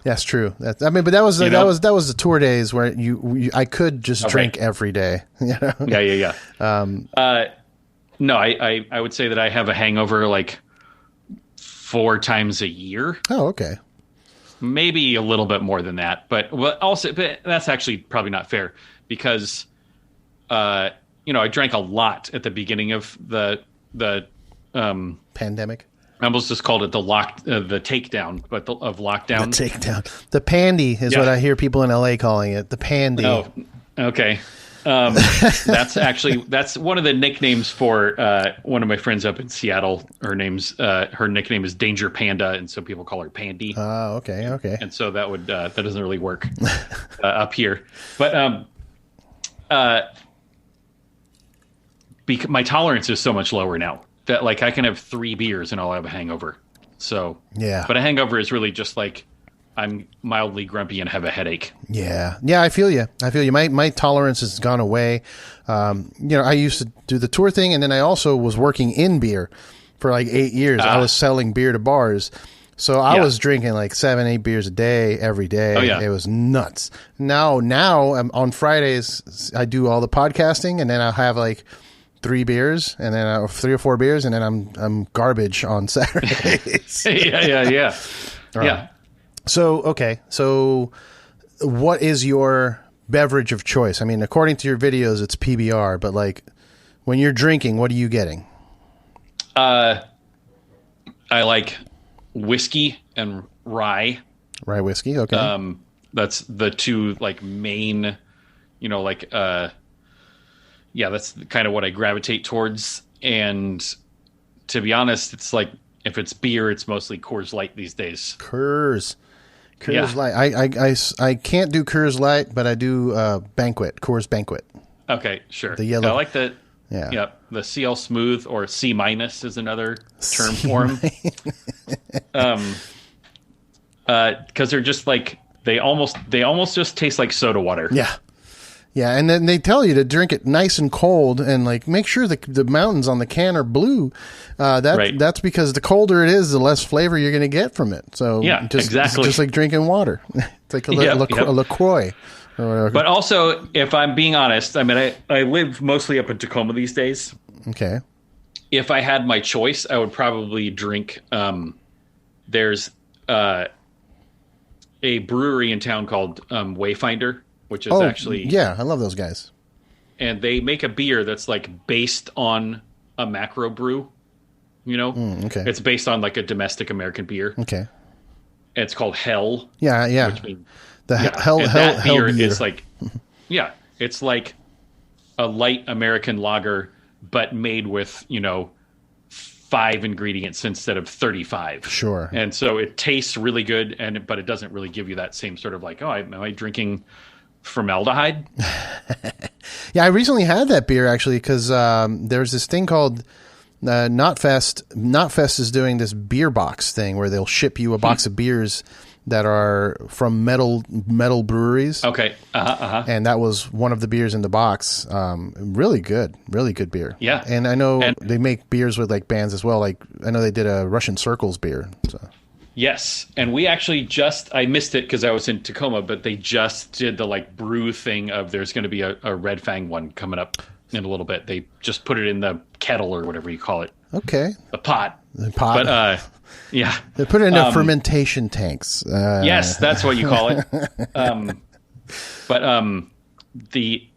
That's true. But that was the tour days where I could just drink every day. You know? Yeah. No, I would say that I have a hangover like 4 times a year. Oh, okay. Maybe a little bit more than that, but that's actually probably not fair, because I drank a lot at the beginning of the pandemic. I almost just called it the takedown, but of lockdown. The takedown. The pandy is what I hear people in LA calling it. The pandy. Oh, okay. That's one of the nicknames for one of my friends up in Seattle. Her nickname is Danger Panda, and so people call her Pandy. Oh, okay. And so that doesn't really work up here. But my tolerance is so much lower now that like I can have 3 beers and I'll have a hangover. So yeah. But a hangover is really just like I'm mildly grumpy and have a headache. Yeah. I feel you. My tolerance has gone away. I used to do the tour thing, and then I also was working in beer for like 8 years. I was selling beer to bars. So I was drinking like 7-8 beers a day every day. Oh, yeah. It was nuts. Now on Fridays I do all the podcasting, and then I'll have like 3 beers, and then 3 or 4 beers, and then I'm garbage on Saturdays. Yeah. Right. So what is your beverage of choice? I mean, according to your videos, it's PBR, but like when you're drinking, what are you getting? I like whiskey and rye. Rye whiskey, okay. That's the 2 like main, that's kind of what I gravitate towards. And to be honest, it's like, if it's beer, it's mostly Coors Light these days. Coors Light. I can't do Coors Light, but I do Coors Banquet. Okay, sure. The yellow. I like the the CL Smooth, or C- is another term for them. Because they're just like they almost just taste like soda water. Yeah, and then they tell you to drink it nice and cold, and like make sure the mountains on the can are blue. That's because the colder it is, the less flavor you're going to get from it. So exactly. It's just like drinking water. It's like a LaCroix. But also, if I'm being honest, I mean, I live mostly up in Tacoma these days. Okay. If I had my choice, I would probably drink. There's a brewery in town called Wayfinder, which is actually... I love those guys. And they make a beer that's like based on a macro brew, okay. It's based on like a domestic American beer. Okay. It's called Hell. Yeah. Which means... Hell beer is like... Yeah, it's like a light American lager, but made with, 5 ingredients instead of 35. Sure. And so it tastes really good, but it doesn't really give you that same sort of like, am I drinking formaldehyde? Yeah, I recently had that beer actually, because there's this thing called Knotfest. Knotfest is doing this beer box thing where they'll ship you a box of beers that are from metal breweries. Okay. And that was one of the beers in the box. Really good beer. Yeah. And I know they make beers with like bands as well. Like I know they did a Russian Circles beer. So. Yes. And we actually I missed it because I was in Tacoma, but they just did the like brew thing of there's going to be a Red Fang one coming up in a little bit. They just put it in the kettle or whatever you call it. Okay. The pot. But yeah. They put it in the fermentation tanks. Yes, that's what you call it. But the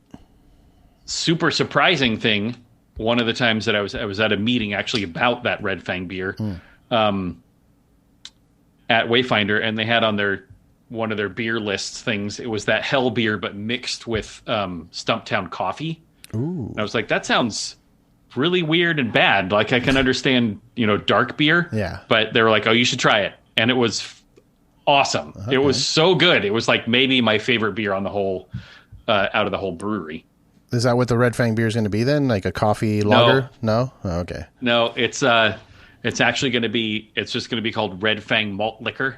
super surprising thing, one of the times that I was at a meeting actually about that Red Fang beer at Wayfinder, and they had on one of their beer lists things, it was that Hell beer but mixed with Stumptown coffee. Ooh. And I was like, that sounds really weird and bad. Like I can understand, dark beer. Yeah. But they were like, oh, you should try it. And it was awesome. Okay. It was so good. It was like maybe my favorite beer on the whole, out of the whole brewery. Is that what the Red Fang beer is going to be then? Like a coffee lager? No? Oh, okay. No, it's actually going to be, it's just going to be called Red Fang malt liquor.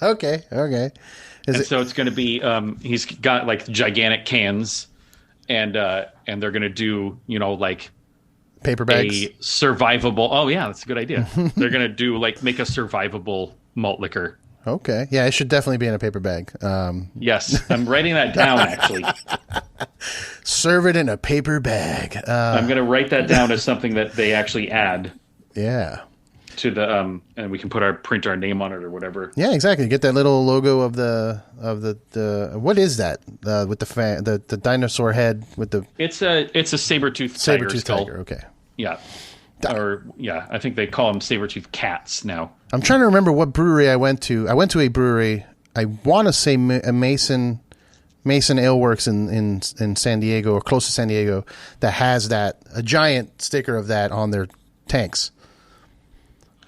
Okay. So it's going to be, he's got like gigantic cans and they're going to do, like paper bags? a survivable. Oh yeah, that's a good idea. They're going to do make a survivable malt liquor. Okay. Yeah, it should definitely be in a paper bag. Yes, I'm writing that down actually. Serve it in a paper bag. I'm going to write that down as something that they actually add. Yeah. To the and we can print our name on it or whatever. Yeah, exactly. Get that little logo of the what is that with the dinosaur head with the It's a saber-toothed tiger. Okay. Yeah. I think they call them saber-toothed cats now. I'm trying to remember what brewery I went to. I went to a brewery. I want to say a Mason Ale Works in San Diego or close to San Diego that has a giant sticker of that on their tanks.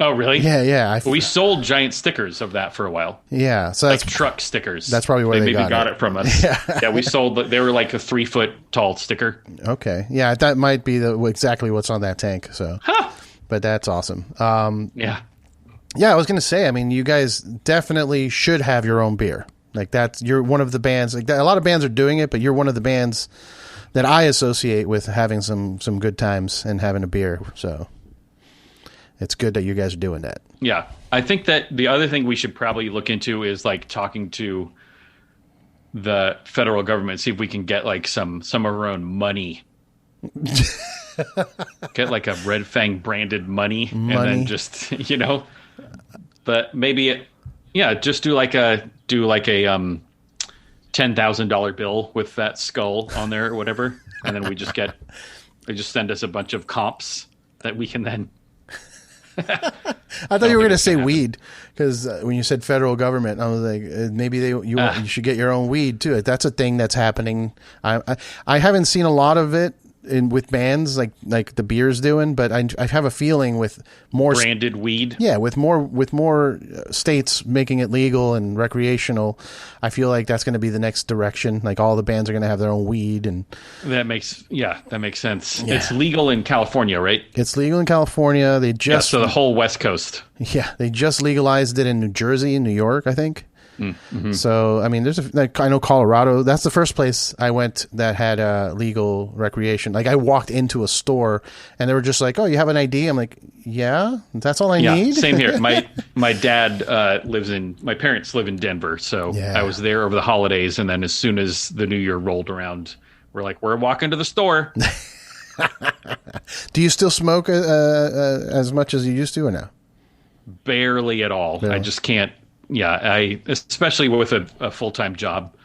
Oh, really? Yeah. We sold giant stickers of that for a while. Yeah, so that's truck stickers. That's probably where they got it from us. Yeah, we sold. They were like a 3-foot tall sticker. Okay, yeah, that might be exactly what's on that tank. So, but that's awesome. Yeah. I was gonna say. I mean, you guys definitely should have your own beer. Like you're one of the bands. Like a lot of bands are doing it, but you're one of the bands that I associate with having some good times and having a beer. So. It's good that you guys are doing that. Yeah. I think that the other thing we should probably look into is talking to the federal government, see if we can get some of our own money. Get a Red Fang branded money. And then just, but maybe just do a $10,000 bill with that skull on there or whatever. And then they just send us a bunch of comps that we can then. I thought you were going to say weed because when you said federal government, I was like, maybe you should get your own weed too. That's a thing that's happening. I haven't seen a lot of it with bands like the beer's doing, but I have a feeling with more branded weed. Yeah, with more states making it legal and recreational, I feel like that's going to be the next direction. Like all the bands are going to have their own weed, and that makes sense. Yeah. It's legal in California, right? It's legal in California. They just so the whole West Coast. Yeah, they just legalized it in New Jersey and New York, I think. Mm-hmm. So, I mean, I know Colorado, that's the first place I went that had legal recreation. Like I walked into a store and they were just like, oh, you have an ID? I'm like, yeah, that's all I need. Same here. My dad my parents live in Denver. So I was there over the holidays. And then as soon as the new year rolled around, we're walking to the store. Do you still smoke as much as you used to or no? Barely at all. No. I just can't. Yeah, especially with a full-time job,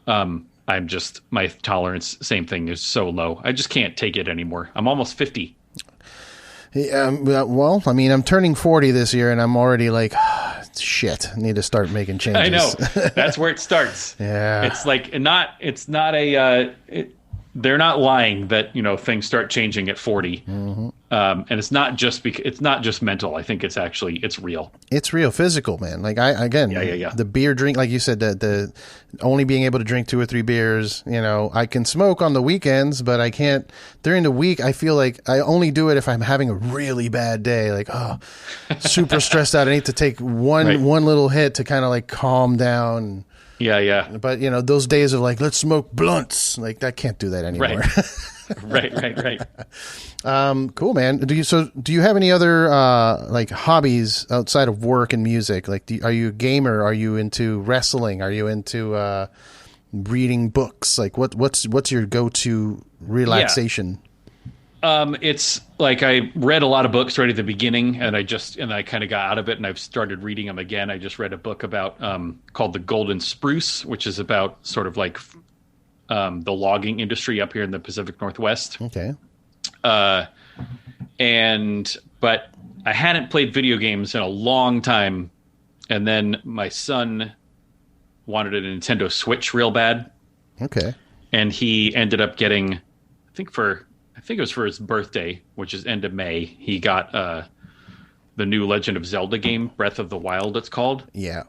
I'm just, my tolerance, same thing, is so low. I just can't take it anymore. I'm almost 50. Well, I mean, I'm turning 40 this year, and I'm already like, shit, I need to start making changes. I know. That's where it starts. Yeah. It's not they're not lying that, things start changing at 40. Mm-hmm. And it's not just mental. I think it's real. It's real physical, man. Like the beer drink, like you said, the only being able to drink 2 or 3 beers, I can smoke on the weekends, but I can't during the week. I feel like I only do it if I'm having a really bad day, like, super stressed out. I need to take one little hit to kind of calm down. Yeah. But those days of let's smoke blunts, I can't do that anymore. Right. Cool, man. Do you have any other hobbies outside of work and music? Are you a gamer? Are you into wrestling? Are you into reading books? What's your go-to relaxation? It's I read a lot of books right at the beginning, and I kind of got out of it, and I've started reading them again. I just read a book about called The Golden Spruce, which is about sort of the logging industry up here in the Pacific Northwest. Okay. But I hadn't played video games in a long time, and then my son wanted a Nintendo Switch real bad. Okay. And he ended up getting, I think it was for his birthday, which is end of May. He got the new Legend of Zelda game, Breath of the Wild, it's called. Yeah.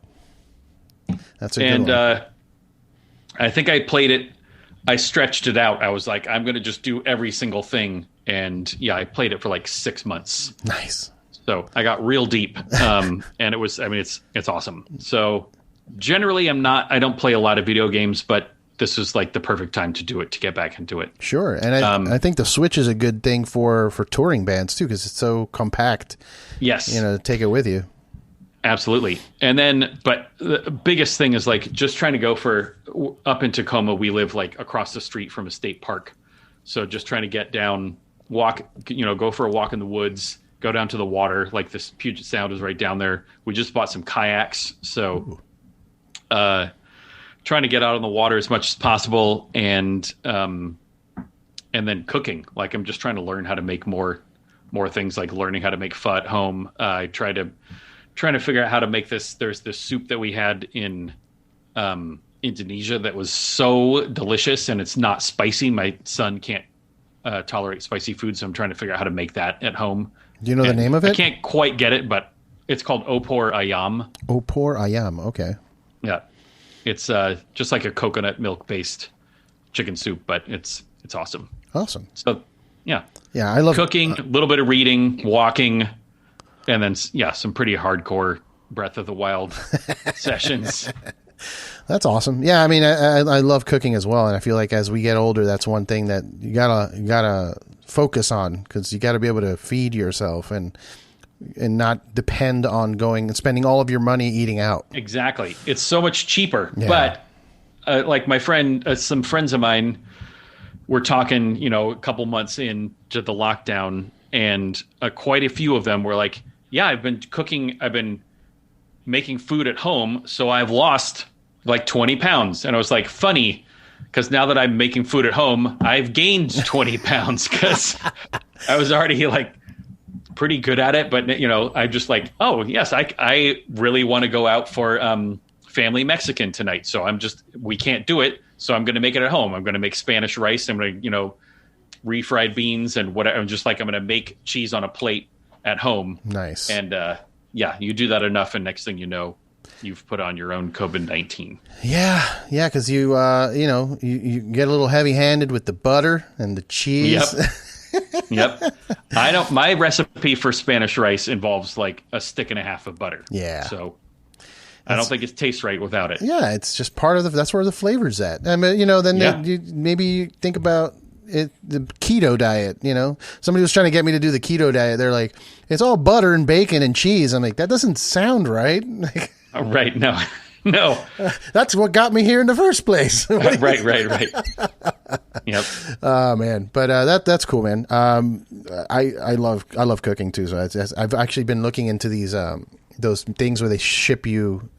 That's a good one. And I think I played it. I stretched it out. I was like, I'm going to just do every single thing. And yeah, I played it for like 6 months. Nice. So I got real deep. And it was, I mean, it's awesome. So generally I don't play a lot of video games, but this is like the perfect time to do it, to get back into it. Sure. And I think the Switch is a good thing for touring bands too, because it's so compact. Yes. To take it with you. Absolutely. And then, but the biggest thing is like just trying to go up in Tacoma, we live like across the street from a state park. So just trying to get down, walk, go for a walk in the woods, go down to the water. Like this Puget Sound is right down there. We just bought some kayaks. So, trying to get out on the water as much as possible. And then cooking, like I'm just trying to learn how to make more things, like learning how to make pho at home. I trying to figure out how to make this. There's this soup that we had in Indonesia that was so delicious, and it's not spicy. My son can't tolerate spicy food, so I'm trying to figure out how to make that at home. Do you know the name of it? I can't quite get it, but it's called opor ayam. Opor ayam, okay. Yeah, it's just like a coconut milk based chicken soup, but it's awesome. Awesome. So yeah, I love cooking, a little bit of reading, walking. And then, some pretty hardcore Breath of the Wild sessions. That's awesome. Yeah, I mean, I love cooking as well, and I feel like as we get older, that's one thing that you gotta focus on, because you got to be able to feed yourself and not depend on going and spending all of your money eating out. Exactly, it's so much cheaper. Yeah. But like my friend, some friends of mine were talking, a couple months into the lockdown, and quite a few of them were like, yeah, I've been cooking. I've been making food at home. So I've lost like 20 pounds. And I was like, funny, because now that I'm making food at home, I've gained 20 pounds because I was already like pretty good at it. But, I'm just like, oh, yes, I really want to go out for family Mexican tonight. So we can't do it. So I'm going to make it at home. I'm going to make Spanish rice. I'm going to, refried beans and whatever. I'm going to make cheese on a plate at home. Nice. And you do that enough, and next thing you know, you've put on your own COVID-19. Yeah, because you get a little heavy-handed with the butter and the cheese. Yep. My recipe for Spanish rice involves like a stick and a half of butter. Yeah. So I don't think it tastes right without it. Yeah, it's just part of that's where the flavor's at. I mean, maybe you think about the keto diet. Somebody was trying to get me to do the keto diet. They're like, it's all butter and bacon and cheese. I'm like, that doesn't sound right. Right. No. That's what got me here in the first place. Right. Yep. Oh man. But that's cool, man. I love cooking too. So I've actually been looking into these those things where they ship you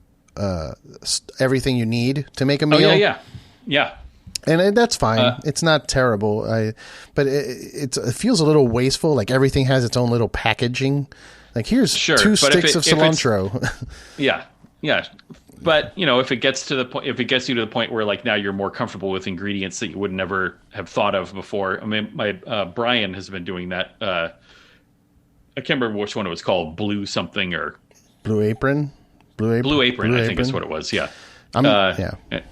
everything you need to make a meal. Oh yeah. And that's fine. It's not terrible. But it feels a little wasteful. Like everything has its own little packaging. Like here's 2 sticks of cilantro. Yeah. But if it gets you to the point where like now you're more comfortable with ingredients that you would never have thought of before. I mean, my Brian has been doing that. I can't remember which one it was called. Blue something or Blue Apron. Blue Apron. I think that's what it was. Yeah.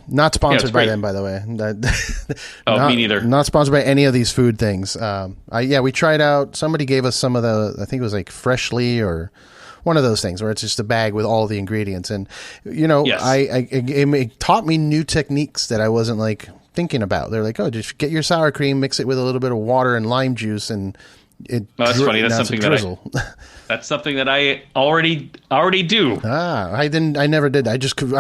Not sponsored by them, by the way. Me neither. Not sponsored by any of these food things. We tried out. Somebody gave us some of I think it was like Freshly or one of those things where it's just a bag with all the ingredients. And it taught me new techniques that I wasn't like thinking about. They're like, oh, just get your sour cream, mix it with a little bit of water and lime juice, and that's funny. That's something that's something that I already do. I never did. I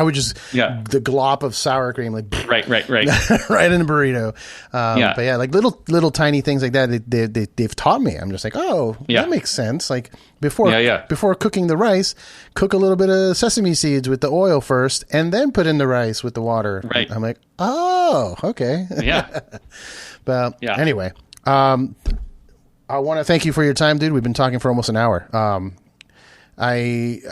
would just the glop of sour cream, like right right in a burrito. But yeah, like little tiny things like that. They've taught me. I'm just like, oh, that makes sense. Like before cooking the rice, cook a little bit of sesame seeds with the oil first, and then put in the rice with the water. Right. I'm like, oh, okay. Yeah. But anyway, I want to thank you for your time, dude. We've been talking for almost an hour. I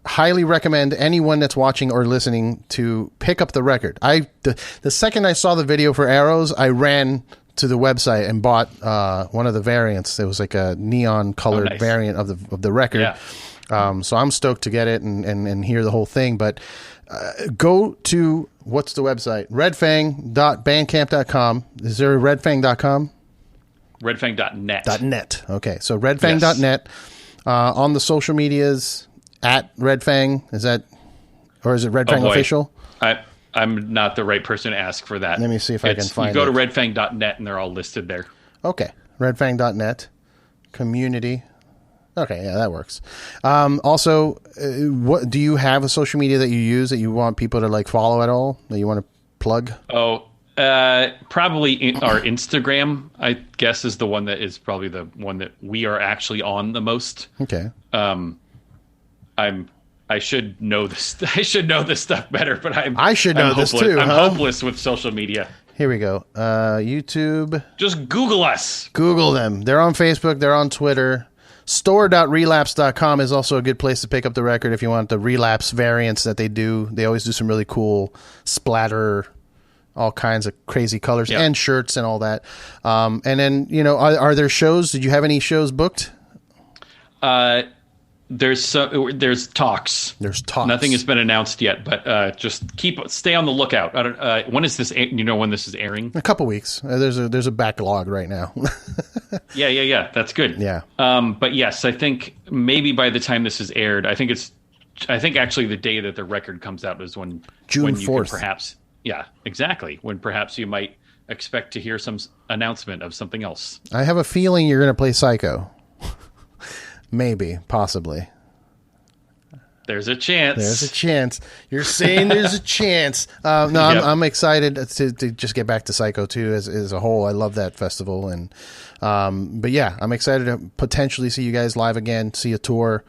highly recommend anyone that's watching or listening to pick up the record. The second I saw the video for Arrows, I ran to the website and bought one of the variants. It was like a neon colored variant of the record. Yeah. So I'm stoked to get it and hear the whole thing. But go to, what's the website? redfang.bandcamp.com. Is there a redfang.com? Redfang.net. .net. Okay, so redfang.net. On the social medias, at redfang. Is that, or is it redfang official? I'm not the right person to ask for that. Let me see if I can find it. You go to redfang.net and they're all listed there. Okay, redfang.net. Community. Okay, yeah, that works. Also, what do you have a social media that you use that you want people to like follow at all, that you want to plug? Oh, probably our Instagram, I guess, is the one that is probably the one that we are actually on the most. Okay. I should know this. I should know this stuff better, but I should know this too. I'm hopeless with social media. Here we go. YouTube. Just Google us. Google them. They're on Facebook. They're on Twitter. Store.relapse.com is also a good place to pick up the record if you want the relapse variants that they do. They always do some really cool splatter, all kinds of crazy colors and shirts and all that. And then, are there shows? Did you have any shows booked? There's talks. There's talks. Nothing has been announced yet, but just stay on the lookout. I don't. When is this? When this is airing? A couple weeks. There's a backlog right now. Yeah. That's good. Yeah. But yes, I think maybe by the time this is aired, I think actually the day that the record comes out is when June 4th. You can perhaps. Yeah, exactly. When perhaps you might expect to hear some announcement of something else. I have a feeling you're going to play Psycho. Maybe, possibly. There's a chance. There's a chance. You're saying there's a chance. No, yep. I'm excited to just get back to Psycho 2 as a whole. I love that festival. And but yeah, I'm excited to potentially see you guys live again, see a tour.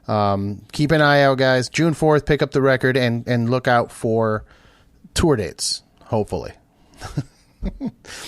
Keep an eye out, guys. June 4th, pick up the record and look out for tour dates, hopefully.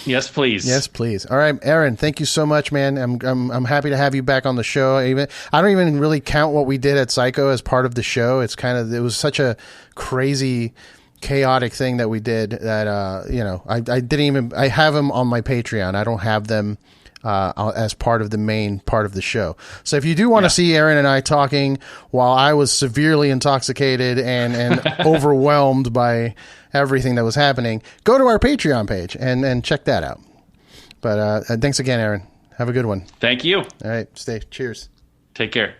Yes, please. Yes, please. All right, Aaron, thank you so much, man. I'm happy to have you back on the show. I don't even really count what we did at Psycho as part of the show. It was such a crazy, chaotic thing that we did that I have them on my Patreon. I don't have them as part of the main part of the show. So if you do want to see Aaron and I talking while I was severely intoxicated and overwhelmed by everything that was happening, go to our Patreon page and check that out. But thanks again, Aaron. Have a good one. Thank you. All right. Cheers. Take care.